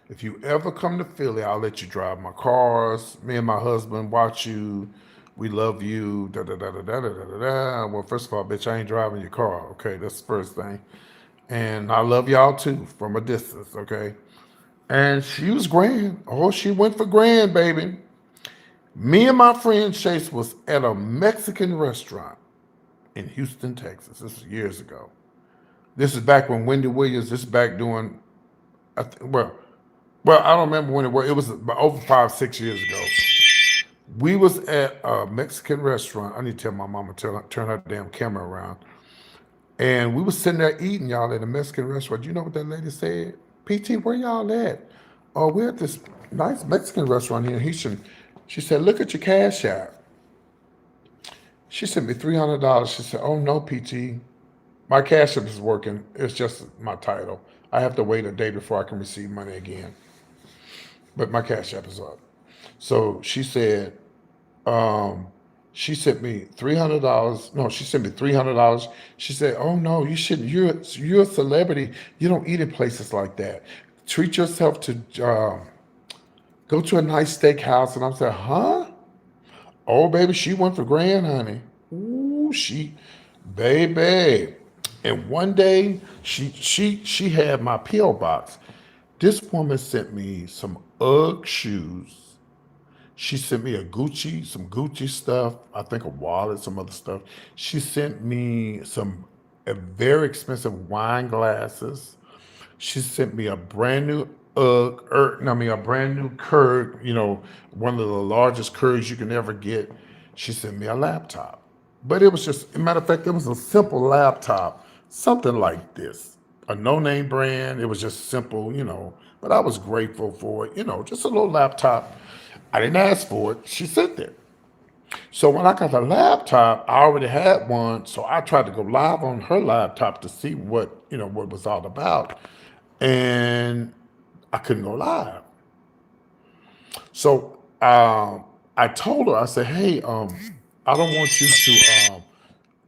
Speaker 1: if you ever come to Philly, I'll let you drive my cars. Me and my husband watch you. We love you. Da da da da da da da da. Well, first of all, bitch, I ain't driving your car. Okay, that's the first thing. And I love y'all too from a distance. Okay. And she was grand. Oh, she went for grand, baby. Me and my friend Chase was at a Mexican restaurant in Houston, Texas. This was years ago. This is back when Wendy Williams. This is back doing. Well, I don't remember when it was. It was about over 5, 6 years ago. We was at a Mexican restaurant. I need to tell my mama to turn her damn camera around. And we was sitting there eating, y'all, at a Mexican restaurant. You know what that lady said? PT, where y'all at? Oh, we're at this nice Mexican restaurant here in Houston. She said, look at your Cash App. She sent me $300. She said, oh no, PT. My Cash App is working. It's just my title. I have to wait a day before I can receive money again. But my Cash App is up. So um, she sent me $300. No, she sent me $300. She said, "Oh no, you shouldn't. You're a celebrity. You don't eat in places like that. Treat yourself to go to a nice steakhouse." And I'm saying, "Huh? Oh baby, she went for grand, honey. Ooh, baby." And one day she had my PO box. This woman sent me some UGG shoes. She sent me some Gucci stuff, I think a wallet, some other stuff. She sent me some very expensive wine glasses. She sent me a brand new a brand new Keurig, one of the largest Keurigs you can ever get. She sent me a laptop. But it was just, a matter of fact, it was a simple laptop, something like this. A no-name brand. It was just simple, but I was grateful for it, just a little laptop. I didn't ask for it. She sent it. So when I got the laptop, I already had one. So I tried to go live on her laptop to see what it was all about. And I couldn't go live. So I told her, I said, hey, I don't want you to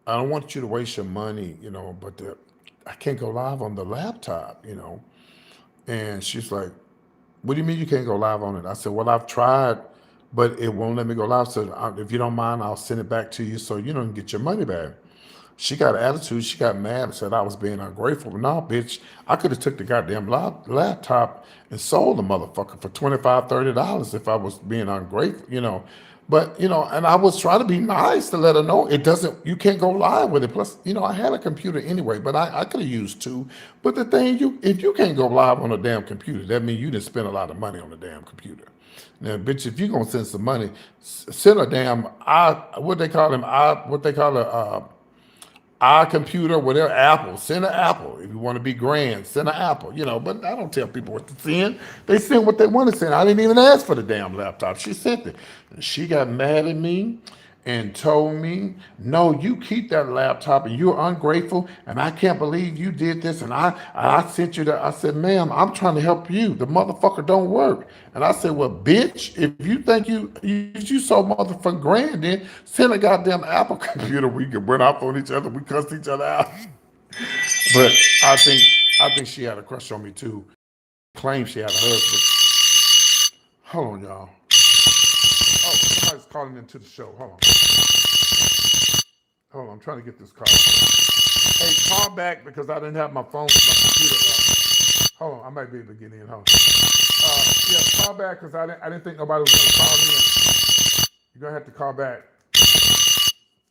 Speaker 1: I don't want you to waste your money, but I can't go live on the laptop. And she's like, what do you mean you can't go live on it? I said, well, I've tried, but it won't let me go live. So if you don't mind, I'll send it back to you so you don't get your money back. She got an attitude. She got mad and said I was being ungrateful. No, bitch, I could have took the goddamn laptop and sold the motherfucker for $25, $30 if I was being ungrateful. But and I was trying to be nice to let her know it doesn't. You can't go live with it. Plus, I had a computer anyway, but I could have used two. But the thing, if you can't go live on a damn computer, that means you didn't spend a lot of money on a damn computer. Now, bitch, if you're gonna send some money, send a damn what they call them, what they call our computer, whatever, Apple, send an Apple. If you want to be grand, send an Apple, but I don't tell people what to send. They send what they want to send. I didn't even ask for the damn laptop. She sent it. And she got mad at me and told me, no, you keep that laptop and you're ungrateful and I can't believe you did this and I sent you that. I said, ma'am, I'm trying to help you. The motherfucker don't work. And I said, well, bitch, if you think you so motherfucking grand, then send a goddamn Apple computer. We can run off on each other. We cussed each other out. But I think she had a crush on me too. Claimed she had a husband. Hold on, y'all. Oh, somebody's calling into the show. Hold on. Hold on, I'm trying to get this call. Hey, call back because I didn't have my phone, my computer up. Hold on, I might be able to get in. Hold on. Yeah, call back because I didn't think nobody was going to call in. You're going to have to call back.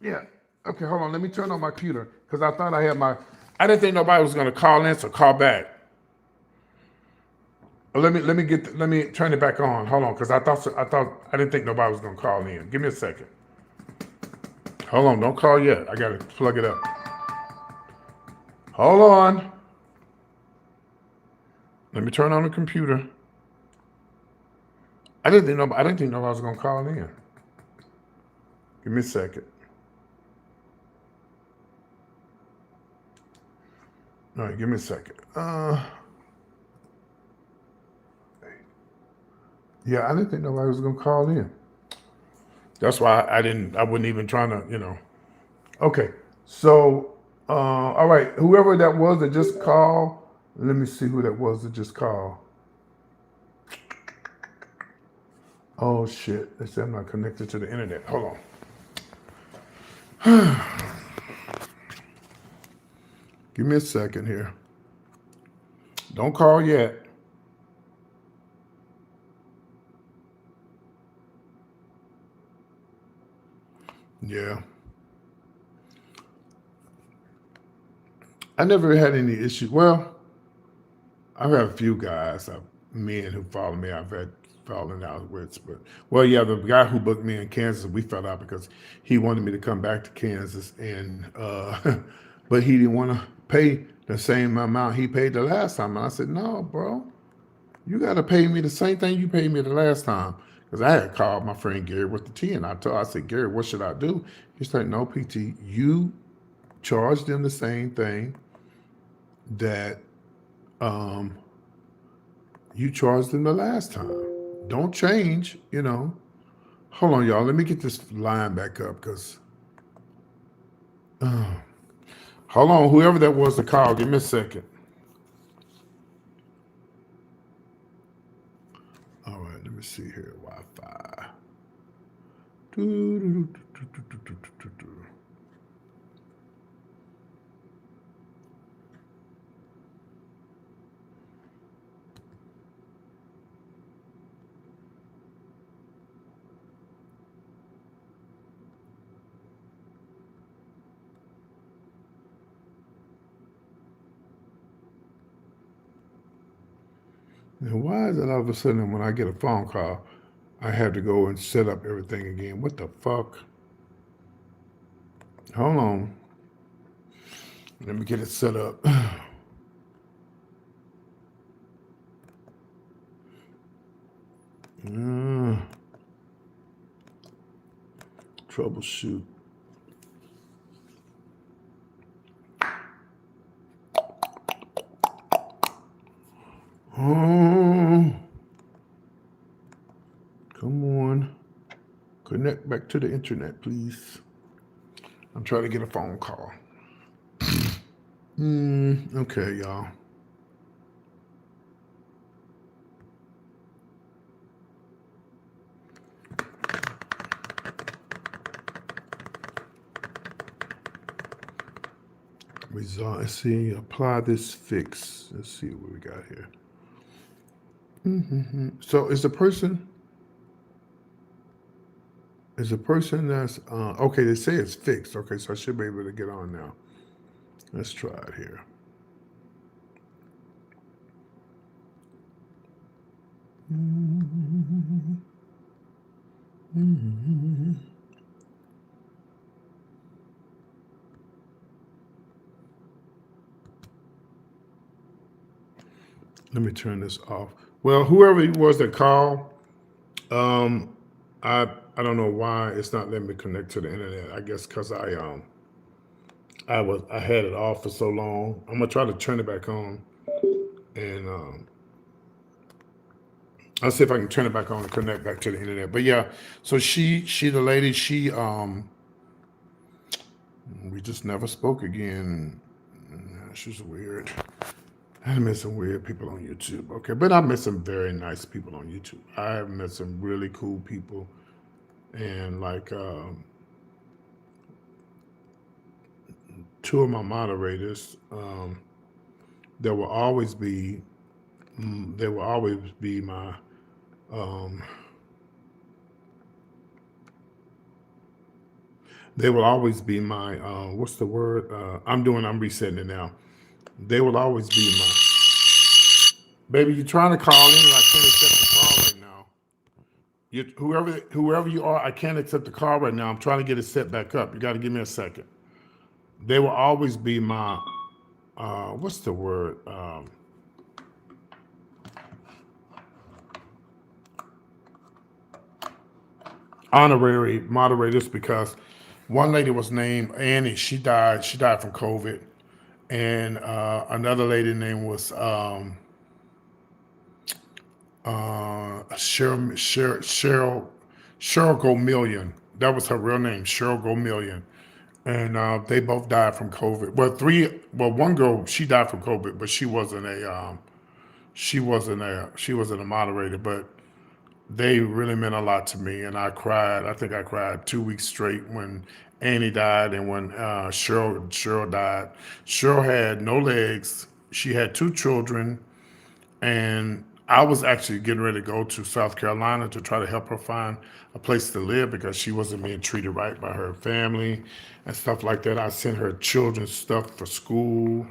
Speaker 1: Yeah. Okay, hold on. Let me turn on my computer because I thought I didn't think nobody was going to call in, so call back. Let me turn it back on. Hold on, because I didn't think nobody was going to call in. Give me a second. Hold on, don't call yet. I got to plug it up. Hold on. Let me turn on the computer. I didn't think nobody was gonna call in. Give me a second. All right, give me a second. Yeah, I didn't think nobody was gonna call in. That's why I didn't. I wasn't even trying to. Okay, so all right, whoever that was that just called. Let me see who that was that just called. Oh shit! They said I'm not connected to the internet. Hold on. Give me a second here. Don't call yet. Yeah. I never had any issues. Well, I've had a few guys, men who follow me. I've had fallen out with, but well, yeah, the guy who booked me in Kansas, we fell out because he wanted me to come back to Kansas, and but he didn't want to pay the same amount he paid the last time. And I said, no, bro, you got to pay me the same thing you paid me the last time. Because I had called my friend Gary with the T, and I said, Gary, what should I do? He's like, no, PT, you charge them the same thing that um, you charged them the last time. Don't change. Hold on, y'all. Let me get this line back up because. Hold on, whoever that was to call, give me a second. All right, let me see here. Wi-Fi. And why is it all of a sudden when I get a phone call, I have to go and set up everything again? What the fuck? Hold on. Let me get it set up. Troubleshoot. Oh, come on. Connect back to the internet, please. I'm trying to get a phone call. Okay, y'all. Result. Let's see. Apply this fix. Let's see what we got here. So is the person that's okay? They say it's fixed. Okay, so I should be able to get on now. Let's try it here. Let me turn this off. Well, whoever it was that called, um, I don't know why it's not letting me connect to the internet. I guess because I had it off for so long. I'm gonna try to turn it back on, and I'll see if I can turn it back on and connect back to the internet. But yeah, so she the lady, we just never spoke again. She's weird. I met some weird people on YouTube. Okay, but I met some very nice people on YouTube. I have met some really cool people, and like two of my moderators, there will always be there will always be my um, they will always be my what's the word? I'm resetting it now. They will always be my baby. You're trying to call in, and I can't accept the call right now. Whoever you are, I can't accept the call right now. I'm trying to get it set back up. You got to give me a second. They will always be my what's the word? Honorary moderators because one lady was named Annie. She died. She died from COVID, and another lady name was Cheryl Go Million. That was her real name, Cheryl Go Million. And they both died from COVID. Well, one girl she died from COVID, but she wasn't a moderator. But they really meant a lot to me, and I cried. I think I cried 2 weeks straight when Annie died and when Cheryl died. Cheryl had no legs. She had two children, and I was actually getting ready to go to South Carolina to try to help her find a place to live because she wasn't being treated right by her family and stuff like that. I sent her children's stuff for school.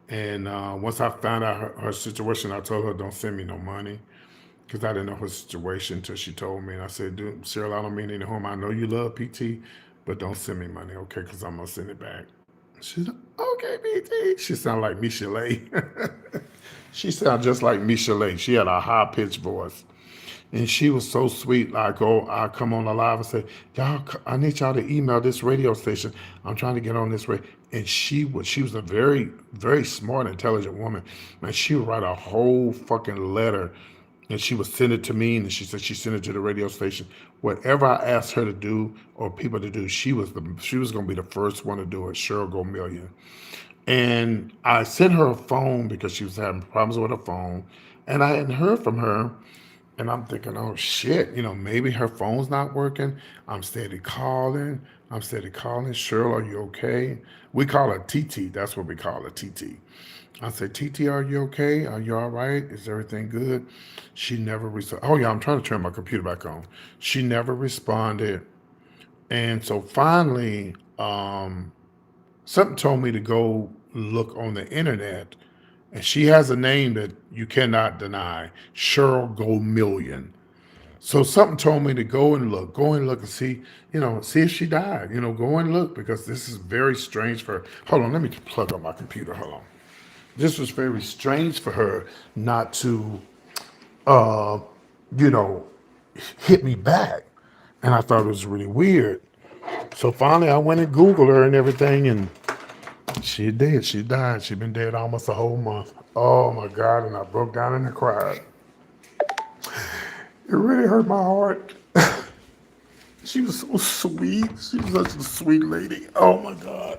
Speaker 1: And once I found out her situation, I told her, don't send me no money because I didn't know her situation until she told me. And I said, dude, Cheryl, I don't mean any harm. I know you love PT, but don't send me money, okay? Because I'm going to send it back. She's like, okay, PT. She sounded like Michelet. She sounded just like Michelet. She had a high pitched voice. And she was so sweet. Like, oh, I come on the live and say, y'all, I need y'all to email this radio station. I'm trying to get on this radio. And she was a very, very smart, intelligent woman. And she would write a whole fucking letter. And she would send it to me. And she said she sent it to the radio station. Whatever I asked her to do or people to do, she was going to be the first one to do it. Cheryl Go Million. And I sent her a phone because she was having problems with her phone. And I hadn't heard from her. And I'm thinking, oh shit, maybe her phone's not working. I'm steady calling. I'm steady calling. Cheryl, are you okay? We call her TT. That's what we call her, TT. I said, TT, are you okay? Are you all right? Is everything good? She never responded. Oh, yeah, I'm trying to turn my computer back on. She never responded. And so finally, something told me to go look on the internet. And she has a name that you cannot deny, Cheryl Go Million. So something told me to go and look and see, see if she died. Go and look because this is very strange for her. Hold on, let me plug up my computer. Hold on. This was very strange for her not to, uh, you know, hit me back. And I thought it was really weird. So finally I went and Googled her and everything, and she did. She died. She'd been dead almost a whole month. Oh my God. And I broke down and I cried. It really hurt my heart. She was so sweet. She was such a sweet lady. Oh my God.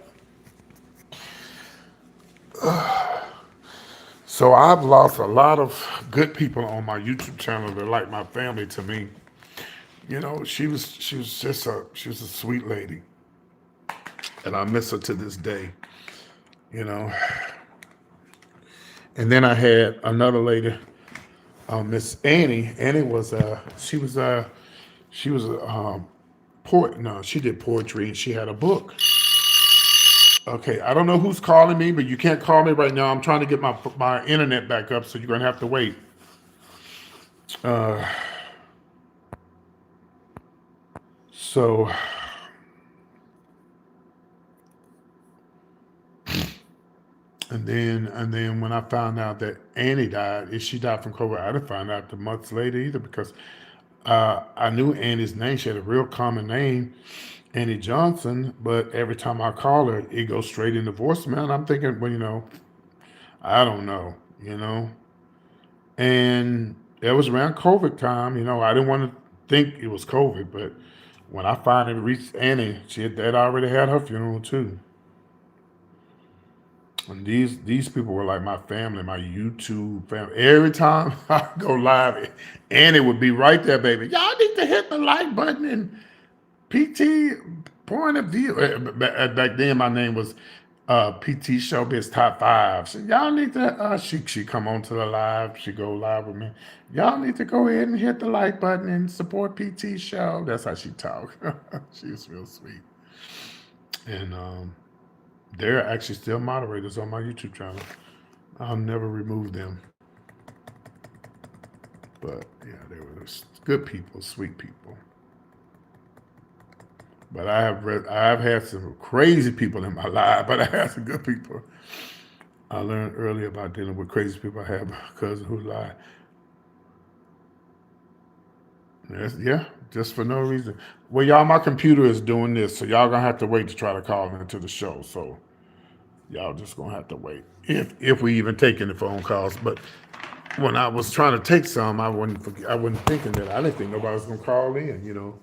Speaker 1: So I've lost a lot of good people on my YouTube channel that like my family to me. She was a sweet lady. And I miss her to this day. You know. And then I had another lady, Miss Annie. Annie was she was a poet. No, she did poetry and she had a book. Okay, I don't know who's calling me, but you can't call me right now. I'm trying to get my internet back up, so you're gonna have to wait. Uh, so, and then when I found out that Annie died, if she died from COVID, I didn't find out the months later either because I knew Annie's name. She had a real common name, Annie Johnson. But every time I call her, it goes straight into voicemail. And I'm thinking, well, I don't know, And it was around COVID time. I didn't want to think it was COVID, but when I finally reached Annie, that already had her funeral too. And these people were like my family, my YouTube family. Every time I go live, Annie would be right there, baby. Y'all need to hit the like button and PT point of view. Back then, my name was PT Showbiz Top Five. So y'all need to. She come on to the live. She go live with me. Y'all need to go ahead and hit the like button and support PT Show. That's how she talk. She's real sweet. And they're actually still moderators on my YouTube channel. I'll never remove them. But yeah, they were good people, sweet people. But I've had some crazy people in my life, but I had some good people. I learned earlier about dealing with crazy people. I have a cousin who lied. Yeah, just for no reason. Well, y'all, my computer is doing this, so y'all gonna have to wait to try to call into the show. So Y'all just gonna have to wait if we even take any phone calls. But when I was trying to take some, I wasn't thinking that I didn't think nobody was gonna call in.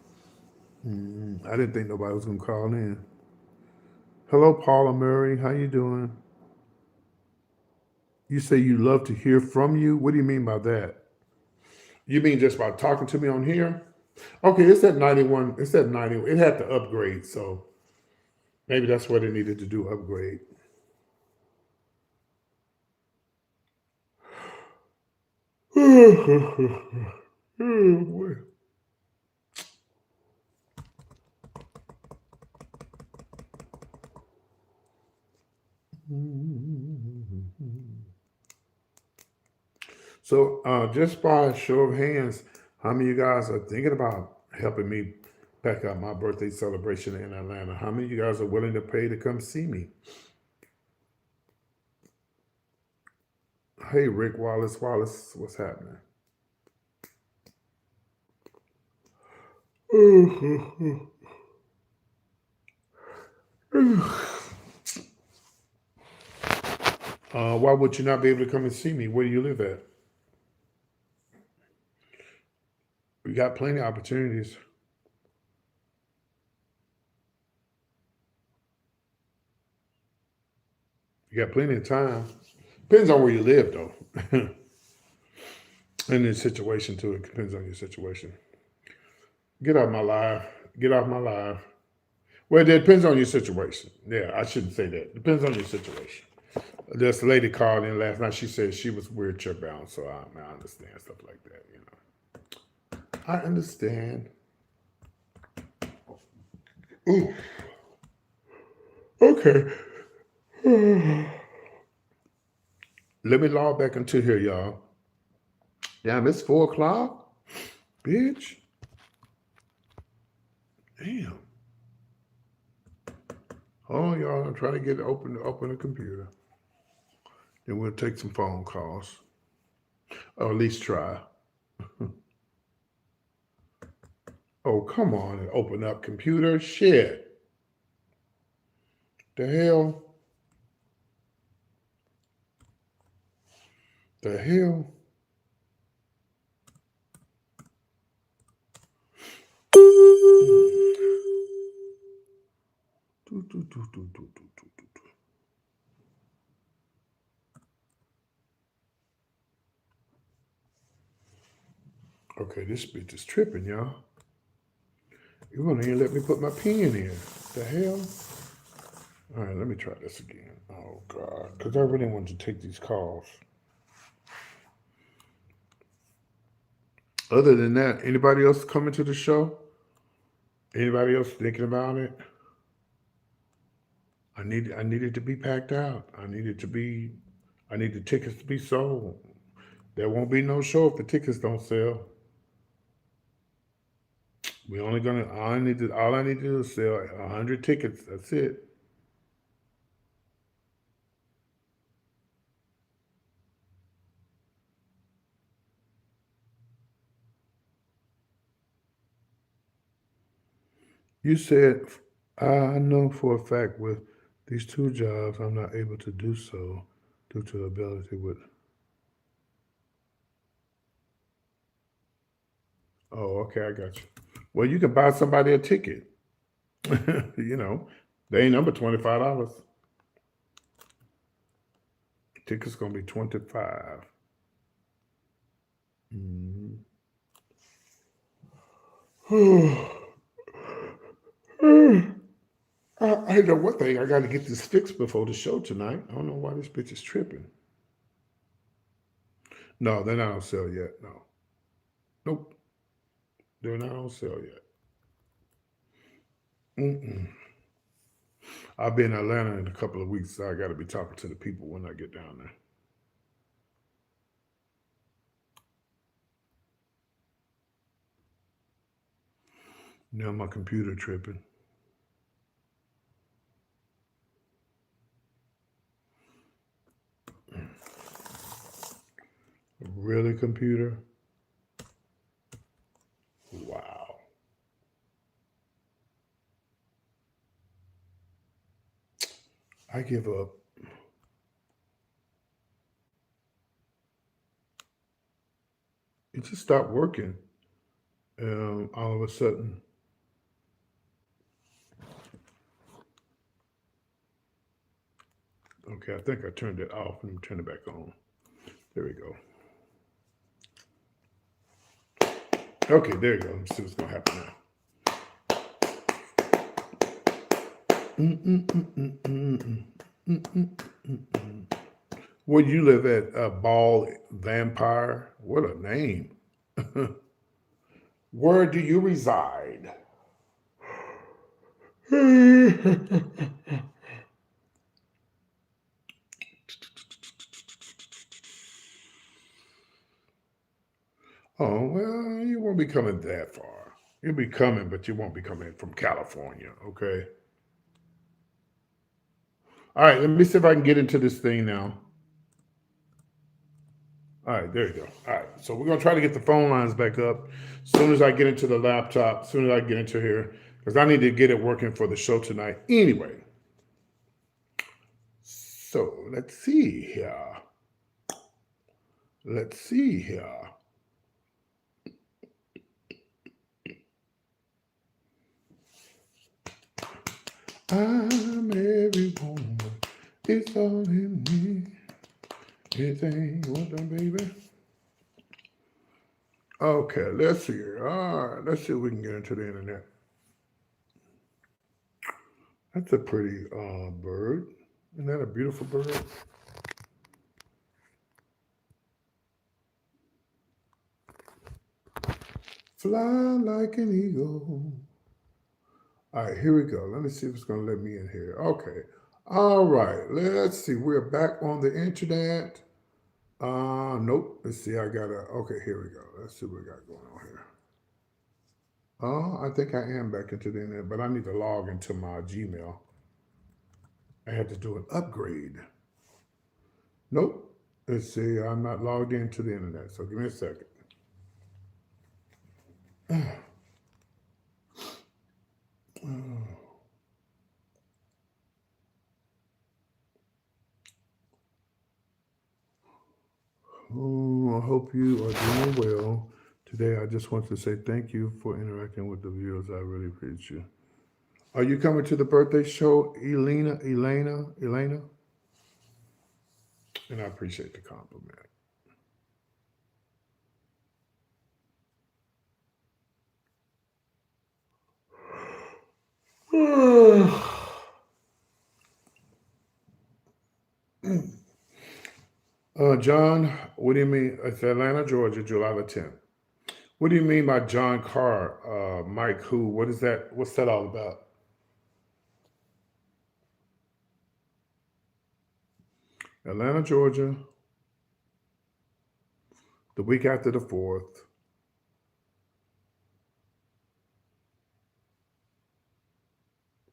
Speaker 1: I didn't think nobody was gonna call in. Hello, Paula Murray. How you doing? You say you love to hear from you. What do you mean by that? You mean just by talking to me on here? Okay, it's at 91. It's at 90. It had to upgrade, so maybe that's what it needed to do, upgrade. Oh, boy. So, just by a show of hands, how many of you guys are thinking about helping me pack up my birthday celebration in Atlanta? How many of you guys are willing to pay to come see me? Hey, Rick Wallace, what's happening? Why would you not be able to come and see me? Where do you live at? We got plenty of opportunities. You got plenty of time. Depends on where you live, though. And the situation, too. It depends on your situation. Get off my live. Get off my live. Well, it depends on your situation. Yeah, I shouldn't say that. Depends on your situation. This lady called in last night. She said she was wheelchair bound, so I understand stuff like that. I understand. Ooh, okay. Let me log back into here, y'all. Damn, it's 4 o'clock, bitch. Damn. Hold on, y'all. I'm trying to get it open the computer. Then we'll take some phone calls, or at least try. Oh, come on and open up computer. Shit. The hell? The hell? Okay, this bitch is tripping, y'all. You won't even let me put my pen in. The hell? All right, let me try this again. Oh, God. Because I really want to take these calls. Other than that, anybody else coming to the show? Anybody else thinking about it? I need it to be packed out. I need the tickets to be sold. There won't be no show if the tickets don't sell. We only gonna all I need to do is sell 100 tickets. That's it. You said I know for a fact with these 2 jobs I'm not able to do so due to ability with. Oh, okay, I got you. Well, you can buy somebody a ticket. you know, they ain't number $25. Ticket's gonna be 25. Mm-hmm. I know one thing. I got to get this fixed before the show tonight. I don't know why this bitch is tripping. No, they're not on sale yet. No, nope, they're not on sale yet. Mm-mm. I'll be in Atlanta in a couple of weeks, so I got to be talking to the people when I get down there. Now my computer tripping. Really, computer? Wow. I give up. It just stopped working. All of a sudden. Okay, I think I turned it off. Let me turn it back on. There we go. Okay, there you go. Let's see what's gonna happen now. Where you live at, Ball Vampire? What a name. Where do you reside? Oh, well, you won't be coming that far. You'll be coming, but you won't be coming from California, okay? All right, let me see if I can get into this thing now. All right, there you go. All right, so we're gonna try to get the phone lines back up as soon as I get into the laptop, as soon as I get into here, because I need to get it working for the show tonight. Anyway, so let's see here. Let's see here. I'm every woman. It's all in me. It ain't what the baby. Okay, let's see here. All right, let's see if we can get into the internet. That's a pretty bird. Isn't that a beautiful bird? Fly like an eagle. All right, here we go. Let me see if it's going to let me in here. Okay. All right, let's see. We're back on the internet. Nope. Let's see. Okay, here we go. Let's see what we got going on here. I think I am back into the internet, but I need to log into my Gmail. I had to do an upgrade. Nope. Let's see. I'm not logged into the internet, so give me a second. Oh, I hope you are doing well. Today, I just want to say thank you for interacting with the viewers. I really appreciate you. Are you coming to the birthday show, Elena? And I appreciate the compliment. John, what do you mean? It's Atlanta, Georgia, July the 10th. What do you mean by John Carr? Mike, who? What is that? What's that all about? Atlanta, Georgia, the week after the 4th.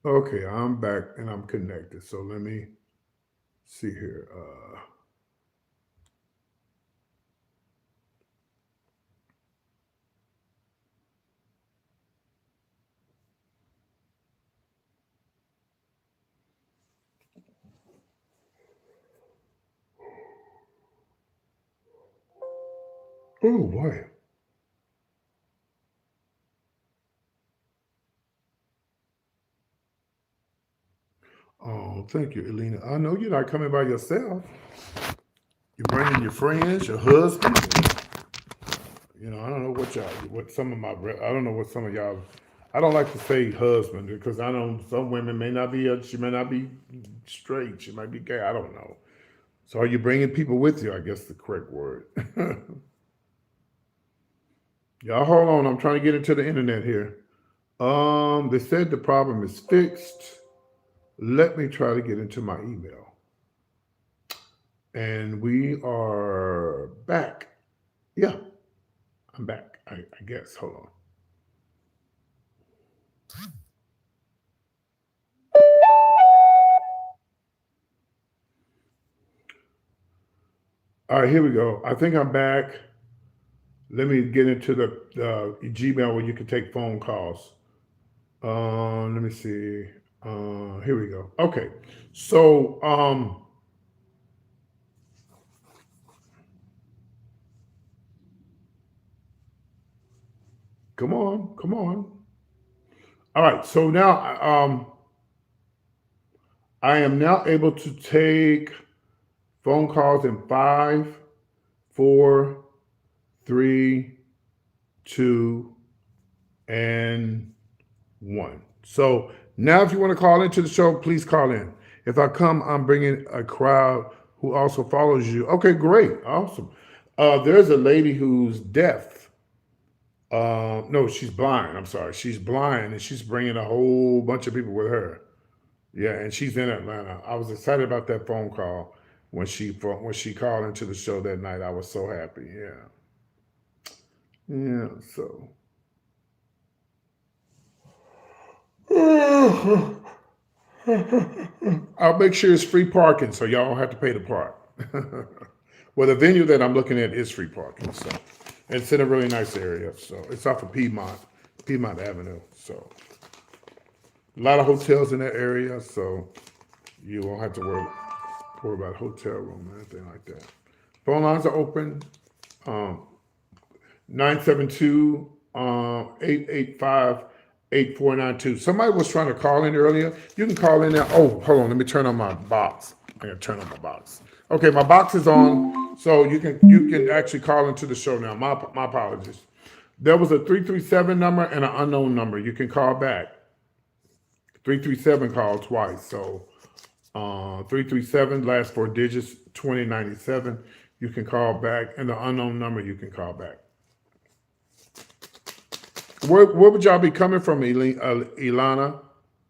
Speaker 1: Okay, I'm back and I'm connected. So let me see here. Oh boy. Oh, thank you, Elena. I know you're not coming by yourself. You're bringing your friends, your husband. I don't know what some of I don't know what some of y'all. I don't like to say husband because I know some women may not be. She may not be straight. She might be gay. I don't know. So are you bringing people with you? I guess the correct word. Y'all, hold on. I'm trying to get into the internet here. They said the problem is fixed. Let me try to get into my email. And we are back. Yeah, I'm back. I guess. Hold on. All right, here we go. I think I'm back. Let me get into the Gmail where you can take phone calls. Let me see. Here we go. Okay. So, Come on, come on. All right. So now, I am now able to take phone calls in five, four, three, two, and one. So now, if you want to call into the show, please call in. If I come, I'm bringing a crowd who also follows you. Okay, great, awesome. There's a lady who's deaf. No, she's blind. I'm sorry, she's blind, and she's bringing a whole bunch of people with her. Yeah, and she's in Atlanta. I was excited about that phone call when she called into the show that night. I was so happy. Yeah, yeah. So I'll make sure it's free parking, so y'all don't have to pay to park. Well, the venue that I'm looking at is free parking, so it's in a really nice area. So it's off of Piedmont Avenue. So a lot of hotels in that area, so you won't have to worry about hotel room or anything like that. Phone lines are open. 972 885 8492. Somebody was trying to call in earlier. You can call in there. Oh, hold on. Let me turn on my box. I gotta turn on my box. Okay, my box is on, so you can actually call into the show now. My apologies. There was a 337 number and an unknown number. You can call back. 337 called twice. So 337 last four digits 2097. You can call back, and the unknown number you can call back. Where would y'all be coming from, Elena?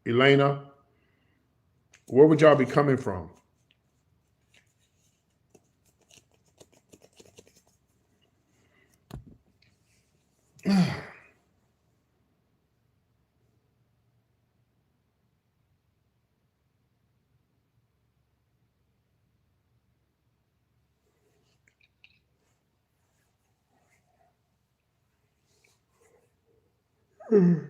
Speaker 1: Elena? Where would y'all be coming from? I'm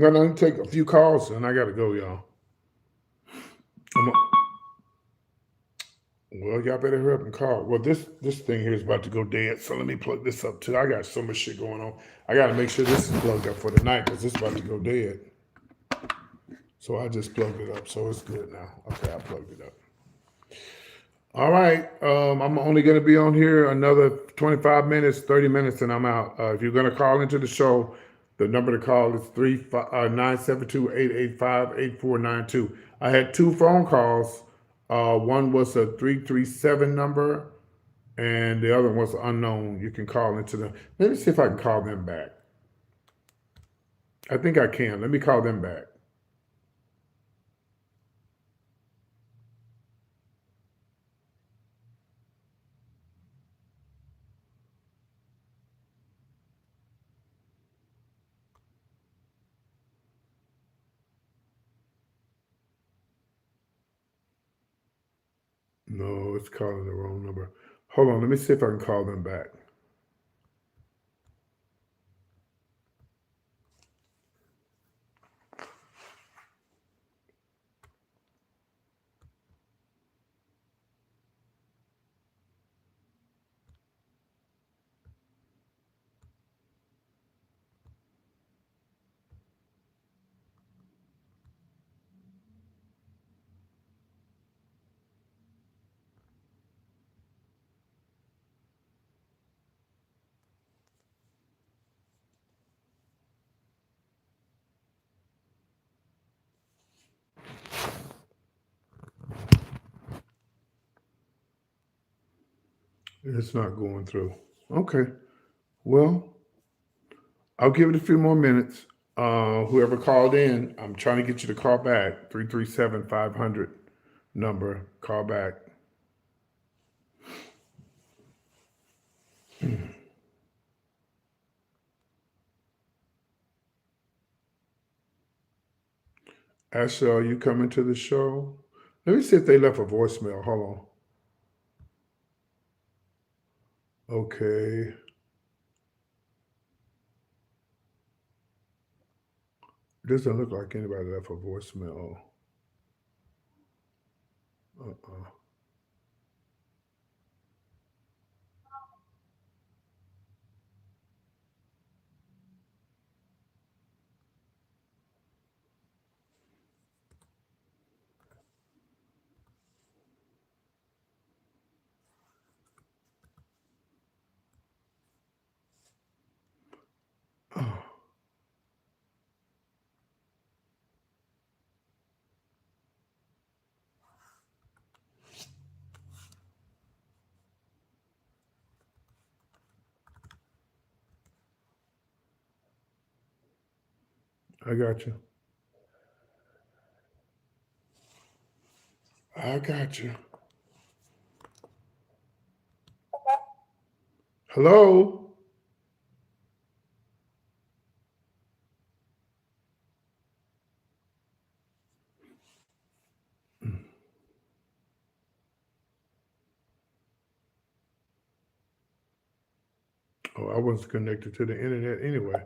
Speaker 1: gonna take a few calls and I gotta go, y'all. I'm, well, y'all better hurry up and call. Well, this thing here is about to go dead, so let me plug this up too. I got so much shit going on. I gotta make sure this is plugged up for the night because it's about to go dead. So I just plugged it up, so it's good now. Okay, I plugged it up. All right. I'm only going to be on here another 25 minutes, 30 minutes, and I'm out. If you're going to call into the show, the number to call is 972 885 8492. I had two phone calls. One was a 337 number, and the other one was unknown. You can call into them. Let me see if I can call them back. I think I can. Let me call them back. No, it's calling the wrong number. Hold on. Let me see if I can call them back. It's not going through. Okay. Well, I'll give it a few more minutes. Whoever called in, I'm trying to get you to call back. 337-500 number. Call back. Ashley, are you coming to the show? Let me see if they left a voicemail. Hold on. Okay. It doesn't look like anybody left a voicemail. Uh-uh. I got you. I got you. Hello? Oh, I wasn't connected to the internet anyway.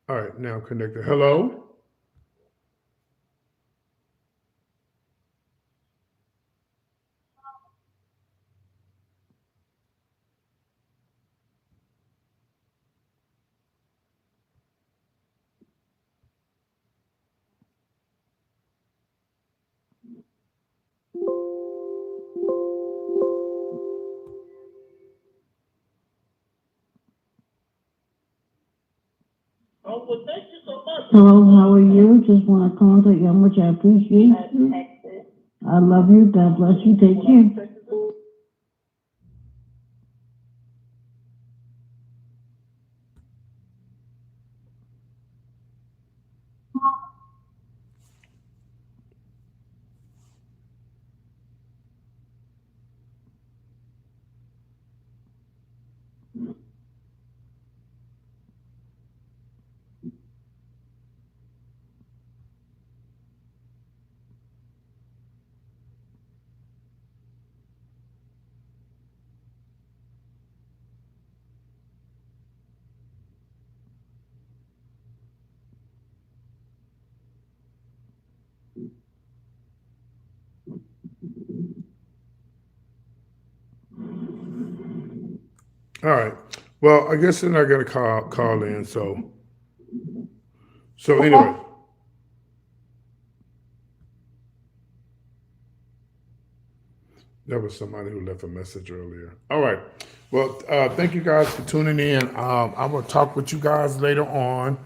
Speaker 1: All right, now connected. Hello?
Speaker 2: Hello, how are you? Just want to contact you how much I appreciate you. I love you. God bless you. Take care.
Speaker 1: All right. Well, I guess they're not gonna call in, so anyway, that was somebody who left a message earlier. All right. Well, thank you guys for tuning in. I will talk with you guys later on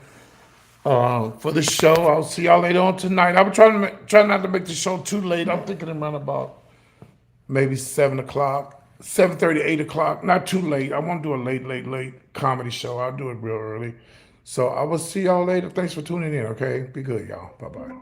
Speaker 1: for the show. I'll see y'all later on tonight. I will try not to make the show too late. I'm thinking around about maybe 7 o'clock, 7:30, 8 o'clock. Not too late. I won't do a late comedy show. I'll do it real early. So I will see y'all later. Thanks for tuning in. Okay, be good, y'all. Bye bye.